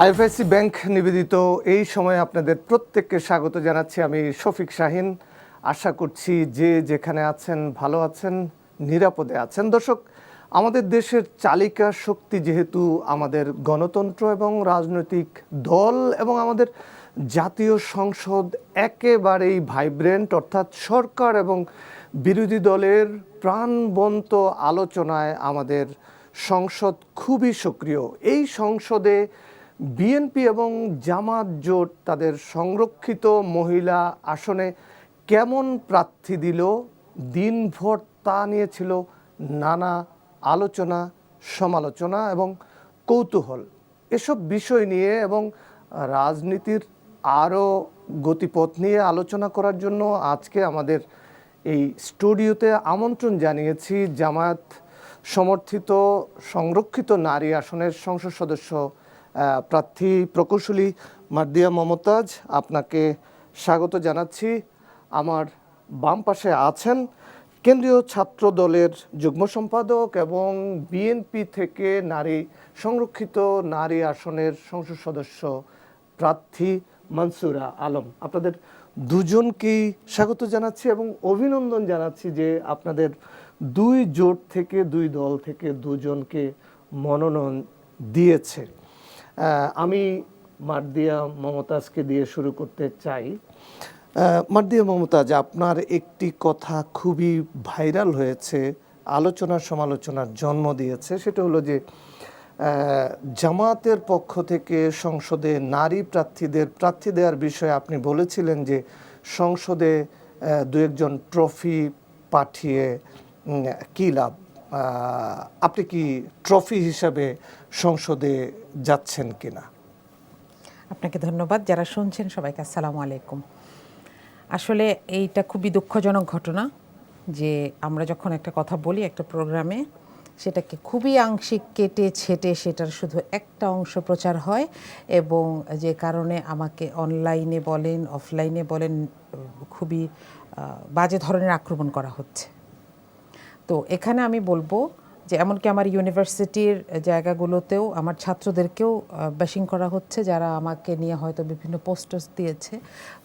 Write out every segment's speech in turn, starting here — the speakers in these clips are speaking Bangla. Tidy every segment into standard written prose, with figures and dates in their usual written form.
আইএফআইসি ব্যাংক নিবেদিত এই সময়ে আপনাদের প্রত্যেককে স্বাগত জানাচ্ছি। আমি শফিক শাহিন। আশা করছি যে যেখানে আছেন ভালো আছেন, নিরাপদে আছেন। দর্শক, আমাদের দেশের চালিকা শক্তি যেহেতু আমাদের গণতন্ত্র এবং রাজনৈতিক দল এবং আমাদের জাতীয় সংসদ একেবারেই ভাইব্রেন্ট, অর্থাৎ সরকার এবং বিরোধী দলের প্রাণবন্ত আলোচনায় আমাদের সংসদ খুবই সক্রিয়। এই সংসদে বিএনপি এবং জামাত জোট তাদের সংরক্ষিত মহিলা আসনে কেমন প্রার্থী দিল, দিনভর তা নিয়ে ছিল নানা আলোচনা, সমালোচনা এবং কৌতূহল। এসব বিষয় নিয়ে এবং রাজনীতির আরও গতিপথ নিয়ে আলোচনা করার জন্য আজকে আমাদের এই স্টুডিওতে আমন্ত্রণ জানিয়েছি জামায়াত সমর্থিত সংরক্ষিত নারী আসনের সংসদ সদস্য প্রার্থী প্রকৌশলী মার্দিয়া মমতাজ। আপনাকে স্বাগত জানাচ্ছি। আমার বাম পাশে আছেন কেন্দ্রীয় ছাত্র দলের যুগ্ম সম্পাদক এবং বিএনপি থেকে সংরক্ষিত নারী আসনের সংসদ সদস্য প্রার্থী মনসুরা আলম। আপনাদের দুজনকেই স্বাগত জানাচ্ছি এবং অভিনন্দন জানাচ্ছি যে আপনাদের দুই জোট থেকে, দুই দল থেকে দুজনকে মনোনয়ন দিয়েছে। আমি মার্দিয়া মমতাজকে দিয়ে শুরু করতে চাই। মার্দিয়া মমতাজ, আপনার একটি কথা খুবই ভাইরাল হয়েছে, আলোচনা সমালোচনার জন্ম দিয়েছে। সেটা হলো যে জামাতের পক্ষ থেকে সংসদে নারী প্রার্থীদের প্রার্থী দেওয়ার বিষয়ে আপনি বলেছিলেন যে সংসদে দু একজন ট্রফি পাঠিয়ে কী লাভ। আপনি কি ট্রফি হিসাবে সংসদে যাচ্ছেন কিনা? আপনাকে ধন্যবাদ। যারা শুনছেন সবাইকে আসসালামু আলাইকুম। আসলে এইটা খুবই দুঃখজনক ঘটনা যে আমরা যখন একটা কথা বলি একটা প্রোগ্রামে, সেটাকে খুবই আংশিক কেটে ছেটে সেটার শুধু একটা অংশ প্রচার হয় এবং যে কারণে আমাকে অনলাইনে বলেন অফলাইনে বলেন খুবই বাজে ধরনের আক্রমণ করা হচ্ছে। তো এখানে আমি বলবো যে এমনকি আমার ইউনিভার্সিটির জায়গাগুলোতেও আমার ছাত্রদেরকেও ব্যাশিং করা হচ্ছে, যারা আমাকে নিয়ে হয়তো বিভিন্ন পোস্টার্স দিয়েছে।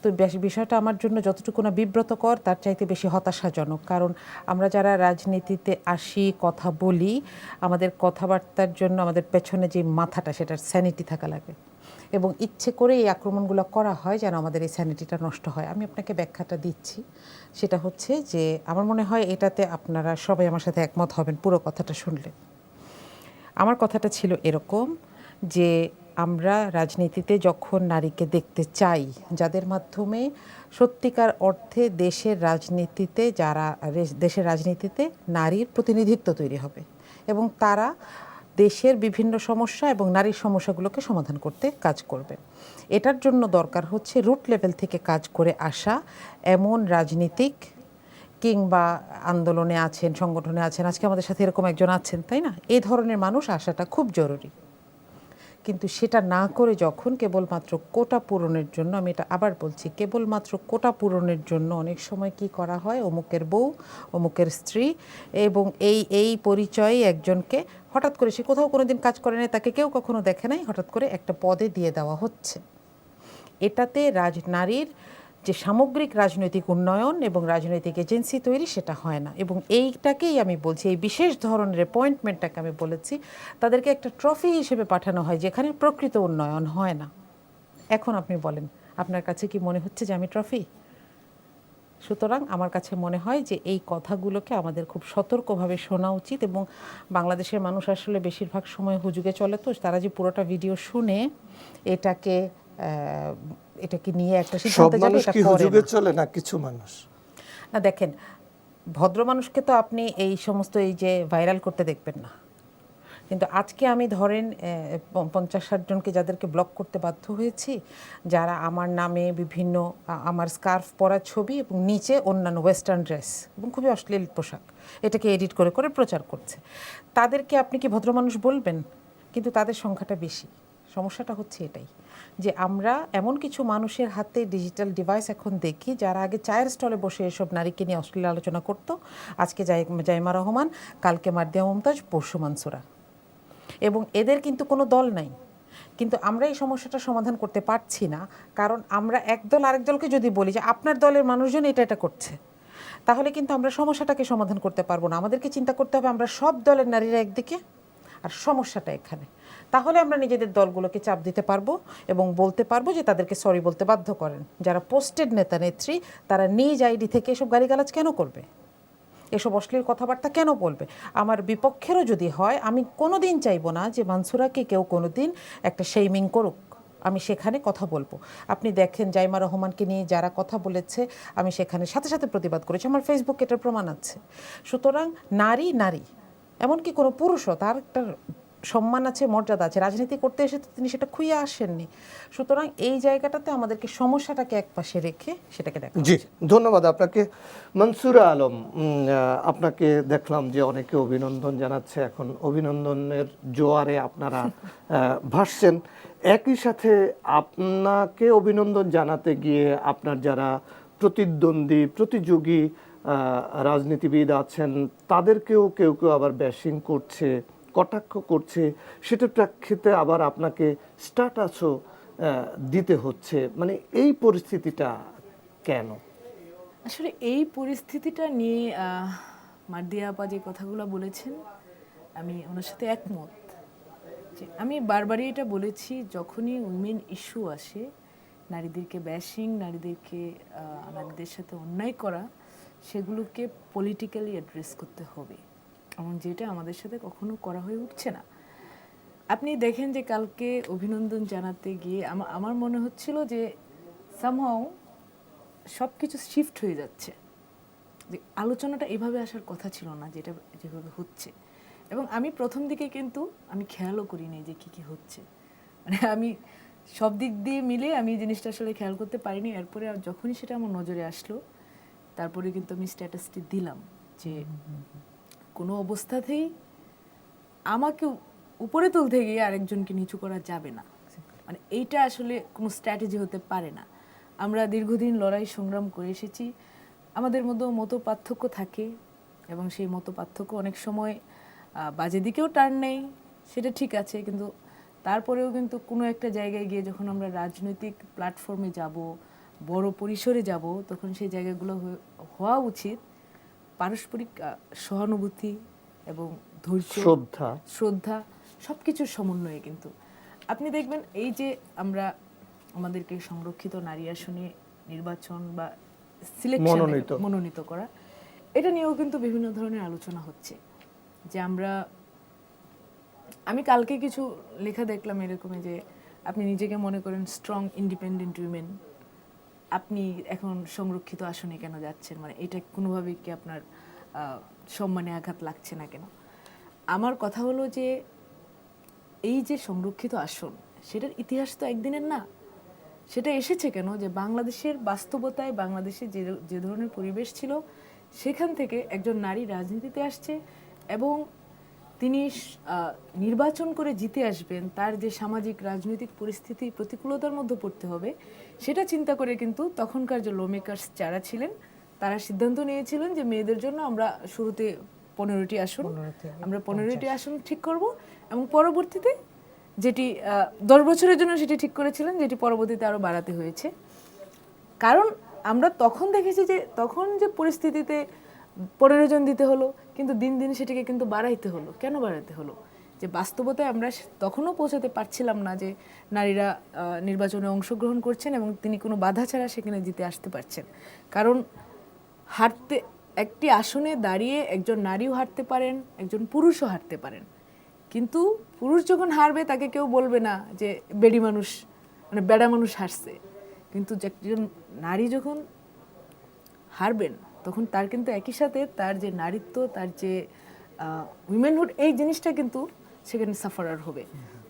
তো বিষয়টা আমার জন্য যতটুকু না বিব্রতকর, তার চাইতে বেশি হতাশাজনক। কারণ আমরা যারা রাজনীতিতে আসি, কথা বলি, আমাদের কথাবার্তার জন্য আমাদের পেছনে যে মাথাটা, সেটার স্যানিটি থাকা লাগে এবং ইচ্ছে করে এই আক্রমণগুলো করা হয় যেন আমাদের এই স্যানিটিটা নষ্ট হয়। আমি আপনাকে ব্যাখ্যাটা দিচ্ছি। সেটা হচ্ছে যে আমার মনে হয় এটাতে আপনারা সবাই আমার সাথে একমত হবেন পুরো কথাটা শুনলে। আমার কথাটা ছিল এরকম যে আমরা রাজনীতিতে যখন নারীকে দেখতে চাই, যাদের মাধ্যমে সত্যিকার অর্থে দেশের রাজনীতিতে নারীর প্রতিনিধিত্ব তৈরি হবে এবং তারা দেশের বিভিন্ন সমস্যা এবং নারীর সমস্যাগুলোকে সমাধান করতে কাজ করবে। এটার জন্য দরকার হচ্ছে রুট লেভেল থেকে কাজ করে আসা এমন রাজনীতিক কিংবা আন্দোলনে আছেন, সংগঠনে আছেন, আজকে আমাদের সাথে এরকম একজন আছেন, তাই না? এই ধরনের মানুষ আসাটা খুব জরুরি। কিন্তু সেটা না করে যখন কেবলমাত্র কোটা পূরণের জন্য, আমি এটা আবার বলছি, কেবলমাত্র কোটা পূরণের জন্য অনেক সময় কি করা হয়, অমুকের বউ, অমুকের স্ত্রী এবং এই পরিচয়ে একজনকে হঠাৎ করে, সে কোথাও কোনো দিন কাজ করে নাই, তাকে কেউ কখনো দেখে নাই, হঠাৎ করে একটা পদে দিয়ে দেওয়া হচ্ছে। এটাতে নারীর যে সামগ্রিক রাজনৈতিক উন্নয়ন এবং রাজনৈতিক এজেন্সি তৈরি, সেটা হয় না। এবং এইটাকেই আমি বলছি, এই বিশেষ ধরনের অ্যাপয়েন্টমেন্টটাকে আমি বলেছি তাদেরকে একটা ট্রফি হিসেবে পাঠানো হয়, যেখানে প্রকৃত উন্নয়ন হয় না। এখন আপনি বলেন, আপনার কাছে কি মনে হচ্ছে যে আমি ট্রফি? সুতরাং আমার কাছে মনে হয় যে এই কথাগুলোকে আমাদের খুব সতর্কভাবে শোনা উচিত এবং বাংলাদেশের মানুষ আসলে বেশিরভাগ সময় হুজুগে চলে, তো তারা যে পুরোটা ভিডিও শুনে এটাকে নিয়ে একটা সিদ্ধান্তে যাবে, এটা হুজুগে চলে না কিছু মানুষ। না, দেখেন, ভদ্র মানুষকে তো আপনি এই সমস্ত এই যে ভাইরাল করতে দেখবেন না। কিন্তু আজকে আমি ধরেন 50-60 জনকে যাদেরকে ব্লক করতে বাধ্য হয়েছি, যারা আমার নামে বিভিন্ন আমার স্কার্ফ পরা ছবি এবং নিচে অন্যান্য ওয়েস্টার্ন ড্রেস এবং খুবই অশ্লীল পোশাক, এটাকে এডিট করে করে প্রচার করছে, তাদেরকে আপনি কি ভদ্র মানুষ বলবেন? কিন্তু তাদের সংখ্যাটা বেশি। সমস্যাটা হচ্ছে এটাই যে আমরা এমন কিছু মানুষের হাতে ডিজিটাল ডিভাইস এখন দেখি, যারা আগে চায়ের স্টলে বসে এসব নারীকে নিয়ে অশ্লীল আলোচনা করত, আজকে জাইমা রহমান, কালকে মার্দিয়া মমতাজ, পরশু মনসুরা। এবং এদের কিন্তু কোনো দল নাই। কিন্তু আমরা এই সমস্যাটা সমাধান করতে পারছি না, কারণ আমরা একদল আরেক দলকে যদি বলি যে আপনার দলের মানুষজন এটা করছে, তাহলে কিন্তু আমরা সমস্যাটাকে সমাধান করতে পারবো না। আমাদেরকে চিন্তা করতে হবে আমরা সব দলের নারীরা একদিকে আর সমস্যাটা এখানে। তাহলে আমরা নিজেদের দলগুলোকে চাপ দিতে পারবো এবং বলতে পারবো যে তাদেরকে সরি বলতে বাধ্য করেন। যারা পোস্টেড নেতা নেত্রী তারা নিজ আইডি থেকে এসব গালিগালাজ কেন করবে, এসব অশ্লীল কথাবার্তা কেন বলবে? আমার বিপক্ষেরও যদি হয়, আমি কোনো দিন চাইবো না যে মানসুরাকে কেউ কোনো দিন একটা শেমিং করুক, আমি সেখানে কথা বলবো। আপনি দেখেন জাইমা রহমানকে নিয়ে যারা কথা বলেছে আমি সেখানে সাথে সাথে প্রতিবাদ করেছি, আমার ফেসবুকে এটার প্রমাণ আছে। সুতরাং নারী নারী, এমনকি কোনো পুরুষও তার একটা সম্মান আছে, মর্যাদা আছে। রাজনীতি করতে এসে তো তিনি সেটা খুইয়ে আসেননি। সুতরাং এই জায়গাটাতে আমাদেরকে সমস্যাটাকে একপাশে রেখে সেটাকে দেখা। জি, ধন্যবাদ আপনাকে। মনসুরা আলম, আপনাকে দেখলাম যে অনেকে অভিনন্দন জানাচ্ছে, এখন অভিনন্দনের জোয়ারে আপনারা ভাসছেন। একই সাথে আপনাকে অভিনন্দন জানাতে গিয়ে আপনার যারা প্রতিদ্বন্দ্বী প্রতিযোগী রাজনীতিবিদ আছেন তাদেরকেও কেউ কেউ আবার ব্যাশিং করছে, কটাক্ষ করছে, সেটার প্রেক্ষিতে আবার আপনাকে স্ট্যাটাসও দিতে হচ্ছে। মানে এই পরিস্থিতিটা কেন? আসলে এই পরিস্থিতিটা নিয়ে মার্দিয়া আপা যে কথাগুলো বলেছেন আমি ওনার সাথে একমত। যে আমি বারবারই এটা বলেছি, যখনই উইমেন ইস্যু আসে, নারীদেরকে ব্যাশিং, নারীদের সাথে অন্যায় করা, সেগুলোকে পলিটিক্যালি অ্যাড্রেস করতে হবে, এবং যেটা আমাদের সাথে কখনো করা হয়ে উঠছে না। আপনি দেখেন যে কালকে অভিনন্দন জানাতে গিয়ে আমার মনে হচ্ছিল যে সামহাও সব কিছু শিফট হয়ে যাচ্ছে, যে আলোচনাটা এভাবে আসার কথা ছিল না যেটা যেভাবে হচ্ছে। এবং আমি প্রথম দিকে কিন্তু আমি খেয়ালও করিনি যে কি হচ্ছে, মানে আমি সব দিক দিয়ে মিলে আমি জিনিসটা আসলে খেয়াল করতে পারিনি। এরপরে যখনই সেটা আমার নজরে আসলো, তারপরে কিন্তু আমি স্ট্যাটাসটি দিলাম যে কোনো অবস্থাতেই আমাকে উপরে তুলতে গিয়ে আরেকজনকে নিচু করা যাবে না। মানে এইটা আসলে কোনো স্ট্র্যাটেজি হতে পারে না। আমরা দীর্ঘদিন লড়াই সংগ্রাম করে এসেছি, আমাদের মধ্যে মত পার্থক্য থাকে, এবং সেই মত পার্থক্য অনেক সময় বাজে দিকেও টার্ন নেই, সেটা ঠিক আছে। কিন্তু তারপরেও কিন্তু কোনো একটা জায়গায় গিয়ে যখন আমরা রাজনৈতিক প্ল্যাটফর্মে যাব, বড় পরিসরে যাব, তখন সেই জায়গাগুলো হওয়া উচিত পারস্পরিক সহানুভূতি এবং ধৈর্য, শ্রদ্ধা সব কিছুর সমন্বয়ে। কিন্তু আপনি দেখবেন এই যে আমরা আমাদেরকে সংরক্ষিত নারী আসনে নির্বাচন বা সিলেকশন মনোনীত করা, এটা নিয়েও কিন্তু বিভিন্ন ধরনের আলোচনা হচ্ছে। যে আমি কালকে কিছু লেখা দেখলাম এরকমই, যে আপনি নিজেকে মনে করেন স্ট্রং ইন্ডিপেন্ডেন্ট উইমেন, আপনি এখন সংরক্ষিত আসনে কেন যাচ্ছেন? মানে এটা কোনোভাবেই কি আপনার সম্মানে আঘাত লাগছে না কেন? আমার কথা হলো যে এই যে সংরক্ষিত আসন, সেটার ইতিহাস তো একদিনের না। সেটা এসেছে কেন? যে বাংলাদেশের বাস্তবতায়, বাংলাদেশে যে ধরনের পরিবেশ ছিল, সেখান থেকে একজন নারী রাজনীতিতে আসছে এবং তিনি নির্বাচন করে জিতে আসবেন, তার যে সামাজিক রাজনৈতিক পরিস্থিতি প্রতিকূলতার মধ্যে পড়তে হবে, সেটা চিন্তা করে কিন্তু তখনকার যে ল মেকার্স যারা ছিলেন তারা সিদ্ধান্ত নিয়েছিলেন যে মেয়েদের জন্য আমরা শুরুতে 15টি আসন ঠিক করব, এবং পরবর্তীতে যেটি 10 বছরের জন্য সেটি ঠিক করেছিলেন, যেটি পরবর্তীতে আরও বাড়াতে হয়েছে। কারণ আমরা তখন দেখেছি যে তখন যে পরিস্থিতিতে 15 জন দিতে হলো, কিন্তু দিন দিন সেটিকে কিন্তু বাড়াইতে হলো। কেন বাড়াইতে হলো? যে বাস্তবতায় আমরা তখনও পৌঁছাতে পারছিলাম না যে নারীরা নির্বাচনে অংশগ্রহণ করছেন এবং তিনি কোনো বাধা ছাড়া সেখানে জিতে আসতে পারছেন। কারণ একটি আসনে দাঁড়িয়ে একজন নারীও হারতে পারেন, একজন পুরুষও হারতে পারেন, কিন্তু পুরুষ যখন হারবে তাকে কেউ বলবে না যে বেডি মানুষ, মানে বেড়া মানুষ হারছে। কিন্তু একজন নারী যখন হারবেন, তখন তার কিন্তু একই সাথে তার যে নারীত্ব, তার যে উইমেনহুড, এই জিনিসটা কিন্তু সেখানে সাফারার হবে।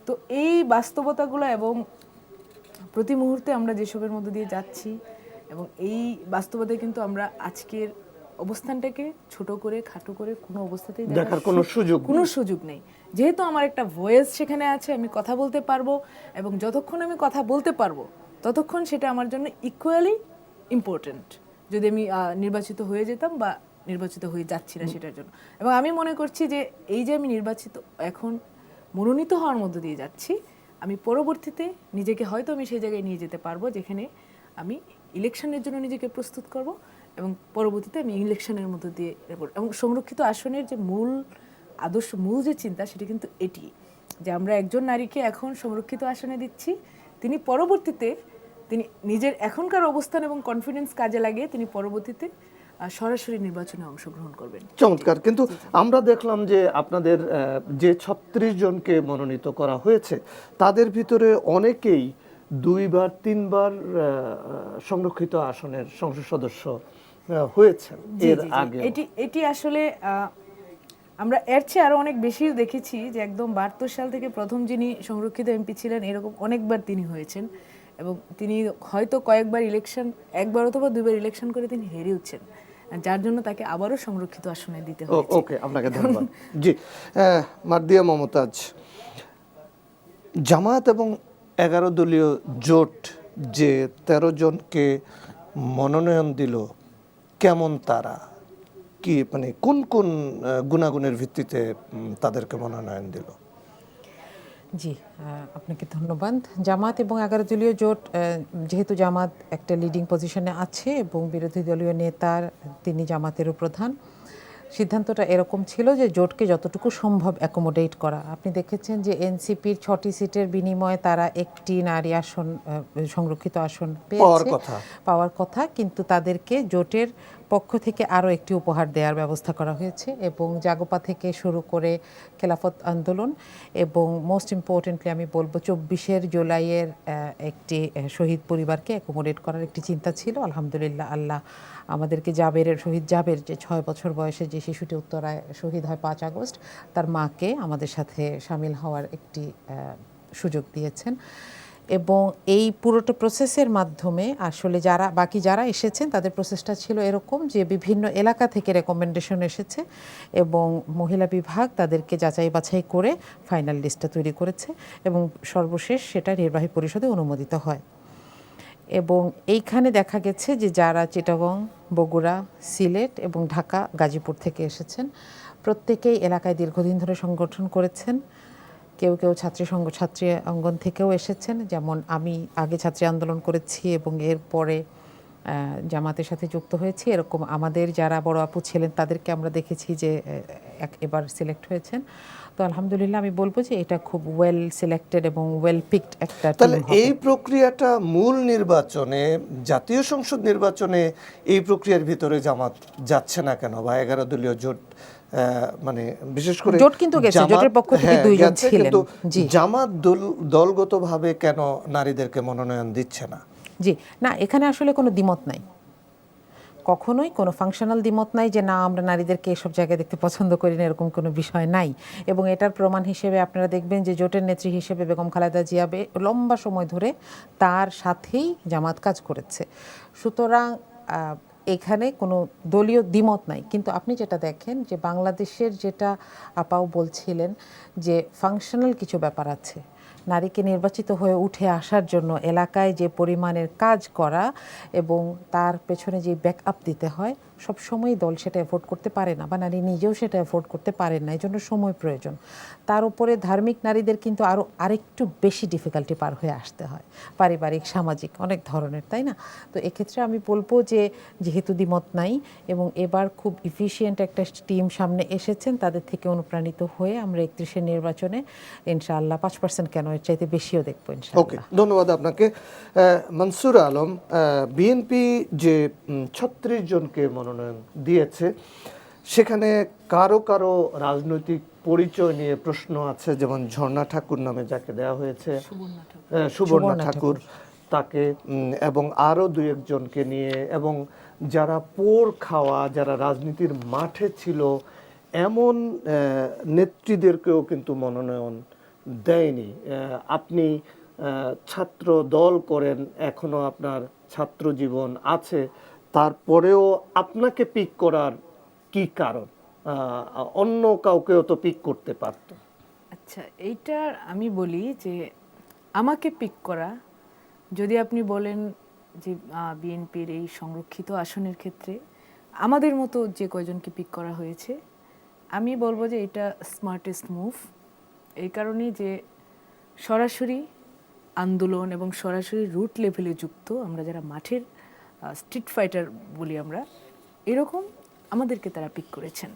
তো এই বাস্তবতাগুলো এবং প্রতি মুহূর্তে আমরা যেসবের মধ্যে দিয়ে যাচ্ছি, এবং এই বাস্তবতায় কিন্তু আমরা আজকের অবস্থানটাকে ছোট করে খাটো করে কোনো অবস্থাতেই দেখার কোনো সুযোগ নেই। যেহেতু আমার একটা ভয়েস সেখানে আছে, আমি কথা বলতে পারবো, এবং যতক্ষণ আমি কথা বলতে পারবো ততক্ষণ সেটা আমার জন্য ইকুয়ালি ইম্পর্টেন্ট, যদি আমি নির্বাচিত হয়ে যেতাম বা নির্বাচিত হয়ে যাচ্ছি না সেটার জন্য। এবং আমি মনে করছি যে এই যে আমি নির্বাচিত, এখন মনোনীত হওয়ার মধ্য দিয়ে যাচ্ছি, আমি পরবর্তীতে নিজেকে হয়তো আমি সেই জায়গায় নিয়ে যেতে পারবো যেখানে আমি ইলেকশনের জন্য নিজেকে প্রস্তুত করব এবং পরবর্তীতে আমি ইলেকশনের মধ্য দিয়ে এবং সংরক্ষিত আসনের যে মূল আদর্শ, মূল যে চিন্তা, সেটা কিন্তু এটি যে আমরা একজন নারীকে এখন সংরক্ষিত আসনে দিচ্ছি, তিনি পরবর্তীতে তিনি নিজের এখনকার অবস্থান এবং কনফিডেন্স কাজে লাগিয়ে তিনি পরবর্তীতে সরাসরি নির্বাচনে অংশগ্রহণ করবেন। চমৎকার। কিন্তু আমরা দেখলাম যে আপনাদের যে 36 জনকে মনোনীত করা হয়েছে তাদের ভিতরে অনেকেই 2বার 3বার সংরক্ষিত আসনের সংসদ সদস্য হয়েছেন এর আগে। এটি আসলে আমরা এর চেয়ে আরো অনেক বেশি দেখেছি যে একদম 72 সাল থেকে প্রথম যিনি সংরক্ষিত এমপি ছিলেন এরকম অনেকবার তিনি হয়েছেন এবং তিনি হয়তো কয়েকবার ইলেকশন, একবার অথবা 2বার ইলেকশন করে তিনি হেরেওছেন, যার জন্য তাকে আবারও সংরক্ষিত আসনে দিতে হয়েছে। ওকে, আপনাকে ধন্যবাদ। জি, মার্দিয়া মমতাজ, জামায়াত এবং 11 দলীয় জোট যে 13 জনকে মনোনয়ন দিল, কেমন তারা, কি মানে কোন কোন গুণাগুণের ভিত্তিতে তাদেরকে মনোনয়ন দিল? জি, আপনাকে ধন্যবাদ। জামাত এবং 11 দলীয় জোট, যেহেতু জামাত একটা লিডিং পজিশনে আছে এবং বিরোধী দলীয় নেতার তিনি জামাতেরও প্রধান, সিদ্ধান্তটা এরকম ছিল যে জোটকে যতটুকু সম্ভব অ্যাকোমোডেট করা। আপনি দেখেছেন যে এনসিপির 6টি সিটের বিনিময়ে তারা একটি নারী আসন, সংরক্ষিত আসন পাওয়ার কথা, কিন্তু তাদেরকে জোটের পক্ষ থেকে আরও একটি উপহার দেওয়ার ব্যবস্থা করা হয়েছে এবং জাগোপা থেকে শুরু করে খেলাফত আন্দোলন এবং মোস্ট ইম্পর্টেন্টলি আমি বলবো 24 জুলাইয়ের একটি শহীদ পরিবারকে অ্যাকোমোডেট করার একটি চিন্তা ছিল। আলহামদুলিল্লাহ, আল্লাহ আমাদেরকে শহীদ জাবের যে 6 বছর বয়সে যে শিশুটি উত্তরায় শহীদ হয় 5 আগস্ট, তার মাকে আমাদের সাথে সামিল হওয়ার একটি সুযোগ দিয়েছেন এবং এই পুরোটা প্রসেসের মাধ্যমে আসলে যারা এসেছেন তাদের প্রসেসটা ছিল এরকম যে বিভিন্ন এলাকা থেকে রেকমেন্ডেশন এসেছে এবং মহিলা বিভাগ তাদেরকে যাচাই বাছাই করে ফাইনাল লিস্টটা তৈরি করেছে এবং সর্বশেষ সেটা নির্বাহী পরিষদে অনুমোদিত হয়। এবং এইখানে দেখা গেছে যে যারা চিটাগং, বগুড়া, সিলেট এবং ঢাকা, গাজীপুর থেকে এসেছেন, প্রত্যেকেই এলাকায় দীর্ঘদিন ধরে সংগঠন করেছেন। কেউ ছাত্রী অঙ্গন থেকেও এসেছেন, যেমন আমি আগে ছাত্রী আন্দোলন করেছি এবং এরপরে জামাতের সাথে যুক্ত হয়েছি। এরকম আমাদের যারা বড় আপু ছিলেন তাদেরকে আমরা দেখেছি যে এবার সিলেক্ট হয়েছেন। তো আলহামদুলিল্লাহ আমি বলবো যে এটা খুব ওয়েল সিলেক্টেড এবং ওয়েল পিকড একটা টিম। তাহলে এই প্রক্রিয়াটা মূল নির্বাচনে, জাতীয় সংসদ নির্বাচনে এই প্রক্রিয়ার ভিতরে জামাত যাচ্ছে না কেন? বা 11 দলীয় জোট, মানে বিশেষ করে জোট কিন্তু গেছে, জোটের পক্ষ থেকে 2 জন ছিলেন। জি, জামাত দলগতভাবে কেন নারীদেরকে মনোনয়ন দিচ্ছে না? জি না, এখানে আসলে কোনো দ্বিমত নাই, কখনোই কোনো ফাংশনাল দ্বিমত নাই যে না আমরা নারীদেরকে এসব জায়গায় দেখতে পছন্দ করি না, এরকম কোনো বিষয় নাই। এবং এটার প্রমাণ হিসেবে আপনারা দেখবেন যে জোটের নেত্রী হিসেবে বেগম খালেদা জিয়া লম্বা সময় ধরে তার সাথেই জামাত কাজ করেছে। সুতরাং এখানে কোনো দলীয় দ্বিমত নাই। কিন্তু আপনি যেটা দেখেন যে বাংলাদেশের যেটা আপাও বলছিলেন যে ফাংশনাল কিছু ব্যাপার আছে, নারীকে নির্বাচিত হয়ে উঠে আসার জন্য এলাকায় যে পরিমাণের কাজ করা এবং তার পেছনে যে ব্যাকআপ দিতে হয়, সব সময় দল সেটা এফোর্ড করতে পারে না বা নারী নিজেও সেটা এফোর্ড করতে পারেন না, এই জন্য সময় প্রয়োজন। তার উপরে ধার্মিক নারীদের কিন্তু আরেকটু বেশি ডিফিকাল্টি পার হয়ে আসতে হয়, পারিবারিক, সামাজিক, অনেক ধরনের, তাই না? তো এক্ষেত্রে আমি বলবো যে যেহেতু দ্বিমত নাই এবং এবার খুব ইফিশিয়েন্ট একটা টিম সামনে এসেছেন, তাদের থেকে অনুপ্রাণিত হয়ে আমরা 31 নির্বাচনে ইনশাআল্লাহ 5% কেন এর চাইতে বেশিও দেখবো ইনশাআল্লাহ। ওকে, ধন্যবাদ আপনাকে। মনসুর আলম, বিএনপি যে 36 জনকে মনোনয়ন দিয়েছে সেখানে কারো কারো রাজনৈতিক পরিচয় নিয়ে প্রশ্ন আছে, যেমন ঝর্ণা ঠাকুর নামে যাকে দেওয়া হয়েছে, সুবর্ণা ঠাকুর তাকে, এবং আরও 2-1 জনকে নিয়ে, এবং যারা পোর খাওয়া, যারা রাজনীতির মাঠে ছিল এমন নেত্রীদেরকেও কিন্তু মনোনয়ন দেয়নি। আপনি ছাত্র দল করেন, এখনো আপনার ছাত্র জীবন আছে, তারপরেও আপনাকে পিক করার কি কারণ? অন্য কাউকেও তো পিক করতে পারত। আচ্ছা, এইটার আমি বলি যে আমাকে পিক করা, যদি আপনি বলেন যে বিএনপির এই সংরক্ষিত আসনের ক্ষেত্রে আমাদের মতো যে কয়জনকে পিক করা হয়েছে, আমি বলবো যে এটা স্মার্টেস্ট মুভ। এই কারণেই যে সরাসরি আন্দোলন এবং সরাসরি রুট লেভেলে যুক্ত, আমরা যারা মাঠের স্ট্রিট ফাইটার বলি আমরা, এরকম আমাদেরকে তারা পিক করেছেন,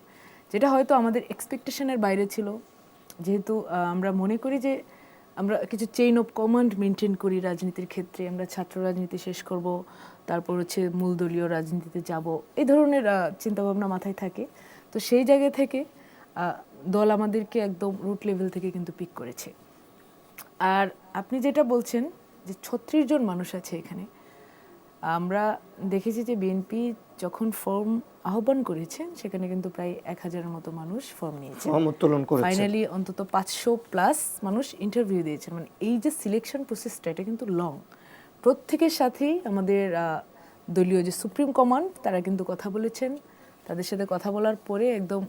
যেটা হয়তো আমাদের এক্সপেকটেশনের বাইরে ছিল। যেহেতু আমরা মনে করি যে আমরা কিছু চেইন অফ কমান্ড মেনটেন করি রাজনীতির ক্ষেত্রে, আমরা ছাত্র রাজনীতি শেষ করব, তারপর হচ্ছে মূল দলীয় রাজনীতিতে যাব, এই ধরনের চিন্তাভাবনা মাথায় থাকে। তো সেই জায়গা থেকে দল আমাদেরকে একদম রুট লেভেল থেকে কিন্তু পিক করেছে। আর আপনি যেটা বলছেন যে 36 জন মানুষ আছে এখানে, আমরা দেখেছি যে বিএনপি যখন ফর্ম আহ্বান করেছেন সেখানে কিন্তু প্রায় 1000-এর মতো মানুষ ফর্ম নিয়েছে, উত্তোলন করেছে। ফাইনালি অন্তত 500+ মানুষ ইন্টারভিউ দিয়েছেন। মানে এই যে সিলেকশন প্রসেসটা, এটা কিন্তু লং। প্রত্যেকের সাথেই আমাদের দলীয় যে সুপ্রিম কমান্ড তারা কিন্তু কথা বলেছেন, তাদের সাথে কথা বলার পরে একদম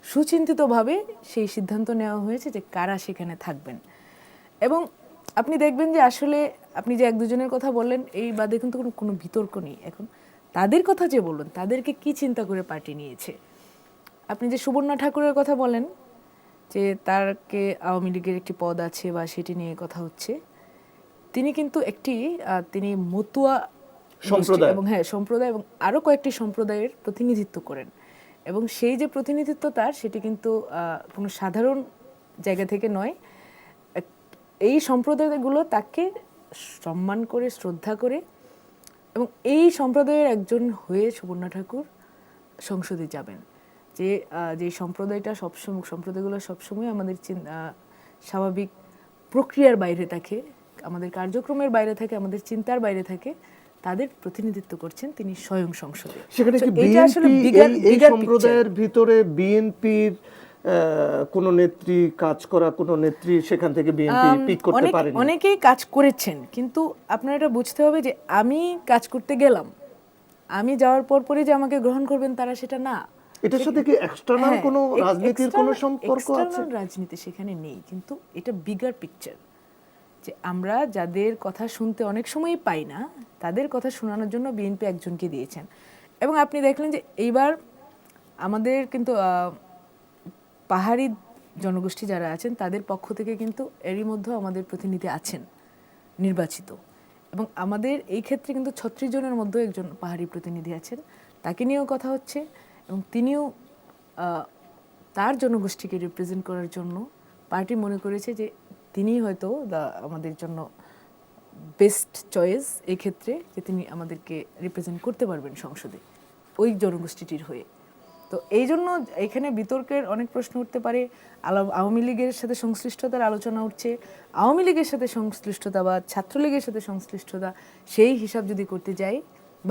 সুচিন্তিতভাবে সেই সিদ্ধান্ত নেওয়া হয়েছে যে কারা সেখানে থাকবেন। এবং আপনি দেখবেন যে আসলে আপনি যে 1-2 জনের কথা বললেন, এই বাদে কিন্তু কোনো বিতর্ক নেই এখন। তাদের কথা যে বললেন, তাদেরকে কি চিন্তা করে পার্টি নিয়েছে। আপনি যে সুবর্ণা ঠাকুরের কথা বলেন যে তারকে আওয়ামী লীগের একটি পদ আছে বা সেটি নিয়ে কথা হচ্ছে, তিনি কিন্তু তিনি মতুয়া সম্প্রদায় এবং সম্প্রদায় এবং আরও কয়েকটি সম্প্রদায়ের প্রতিনিধিত্ব করেন। এবং সেই যে প্রতিনিধিত্ব তার, সেটি কিন্তু কোনো সাধারণ জায়গা থেকে নয়। এই সম্প্রদায়গুলো তাকে সম্মান করে, শ্রদ্ধা করে, এবং এই সম্প্রদায়ের একজন হয়ে সুবর্ণা ঠাকুর সংসদে যাবেন। যে সম্প্রদায়টা সম্প্রদায়গুলো সবসময় আমাদের স্বাভাবিক প্রক্রিয়ার বাইরে থাকে, আমাদের কার্যক্রমের বাইরে থাকে, আমাদের চিন্তার বাইরে থাকে, তাদের প্রতিনিধিত্ব করছেন তিনি স্বয়ং সংসদে। সেখানে কি এই সম্প্রদায়ের ভিতরে বিএনপির কোন নেত্রী কাজ করা, কোন নেত্রী সেখান থেকে বিএনপি পিক করতে পারেনি? অনেকেই কাজ করেছেন, কিন্তু আপনারা এটা বুঝতে হবে যে আমি কাজ করতে গেলাম, আমি যাওয়ার পরই যে আমাকে গ্রহণ করবেন তারা সেটা না। এটার সাথে কি এক্সটার্নাল কোনো রাজনীতির কোনো সম্পর্ক আছে? এক্সটার্নাল রাজনীতি সেখানে নেই, কিন্তু এটা বিগার পিকচার, যে আমরা যাদের কথা শুনতে অনেক সময়ই পাই না, তাদের কথা শোনানোর জন্য বিএনপি একজনকে দিয়েছেন। এবং আপনি দেখলেন যে এইবার আমাদের কিন্তু পাহাড়ি জনগোষ্ঠী যারা আছেন তাদের পক্ষ থেকে কিন্তু এরই মধ্যে আমাদের প্রতিনিধি আছেন নির্বাচিত, এবং আমাদের এই ক্ষেত্রে কিন্তু 36 জনের মধ্যে একজন পাহাড়ি প্রতিনিধি আছেন, তাকে নিয়েও কথা হচ্ছে। এবং তিনিও তার জনগোষ্ঠীকে রিপ্রেজেন্ট করার জন্য পার্টি মনে করেছে যে তিনিই হয়তো আমাদের জন্য বেস্ট চয়েস এই ক্ষেত্রে, যে তিনি আমাদেরকে রিপ্রেজেন্ট করতে পারবেন সংসদে ওই জনগোষ্ঠীটির হয়ে। তো এই জন্য এখানে বিতর্কের অনেক প্রশ্ন উঠতে পারে। আওয়ামী লীগের সাথে সংশ্লিষ্টতার আলোচনা উঠছে, আওয়ামী লীগের সাথে সংশ্লিষ্টতা বা ছাত্রলীগের সাথে সংশ্লিষ্টতা, সেই হিসাব যদি করতে যাই,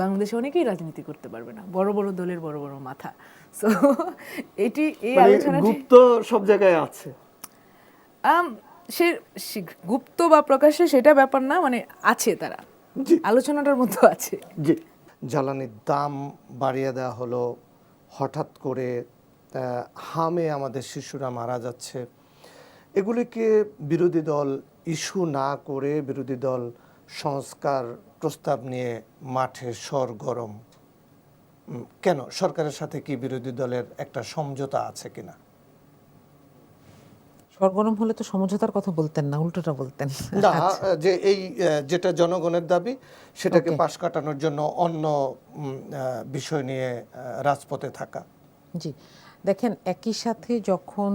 বাংলাদেশে অনেকেই রাজনীতি করতে পারবে না, বড় বড় দলের বড় বড় মাথা। সো এই আলোচনা গুপ্ত সব জায়গায় আছে, সে গুপ্ত বা প্রকাশ্যে সেটা ব্যাপার না, মানে আছে, তারা আলোচনাটার মধ্যে আছে। জি। জ্বালানির দাম বাড়িয়ে দেওয়া হলো হঠাৎ করে, হামে আমাদের শিশুরা মারা যাচ্ছে, এগুলিকে বিরোধী দল ইস্যু না করে বিরোধী দল সংস্কার প্রস্তাব নিয়ে মাঠে সরগরম কেন? সরকারের সাথে কি বিরোধী দলের একটা সমঝোতা আছে কিনা? সরগরম হলে তো সমঝোতার কথা বলতেন না, উল্টোটা বলতেন। না, যে এই যেটা জনগণের দাবি সেটাকে পাশ কাটানোর জন্য অন্য বিষয় নিয়ে রাজপথে থাকা। জি, দেখেন, একই সাথে যখন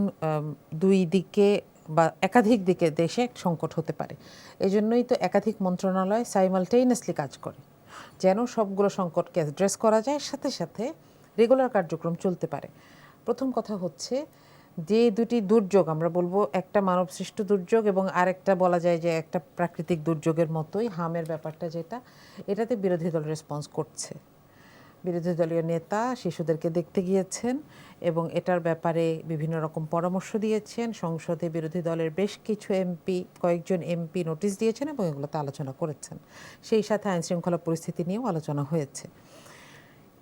দুই দিকে বা একাধিক দিকে দেশে সংকট হতে পারে, এই জন্যই তো একাধিক মন্ত্রণালয় সাইমালটেনিয়াসলি কাজ করে, যেন সবগুলো সংকটকে অ্যাড্রেস করা যায়, সাথে সাথে রেগুলার কার্যক্রম চলতে পারে। প্রথম কথা হচ্ছে যে দুটি দুর্যোগ আমরা বলবো, একটা মানবসৃষ্ট দুর্যোগ এবং আরেকটা বলা যায় যে একটা প্রাকৃতিক দুর্যোগের মতোই হামের ব্যাপারটা, যেটা এটাতে বিরোধী দল রেসপন্স করছে। বিরোধী দলীয় নেতা শিশুদেরকে দেখতে গিয়েছেন এবং এটার ব্যাপারে বিভিন্ন রকম পরামর্শ দিয়েছেন। সংসদে বিরোধী দলের বেশ কিছু কয়েকজন এমপি নোটিশ দিয়েছেন এবং এগুলোতে আলোচনা করেছেন। সেই সাথে আইনশৃঙ্খলা পরিস্থিতি নিয়েও আলোচনা হয়েছে।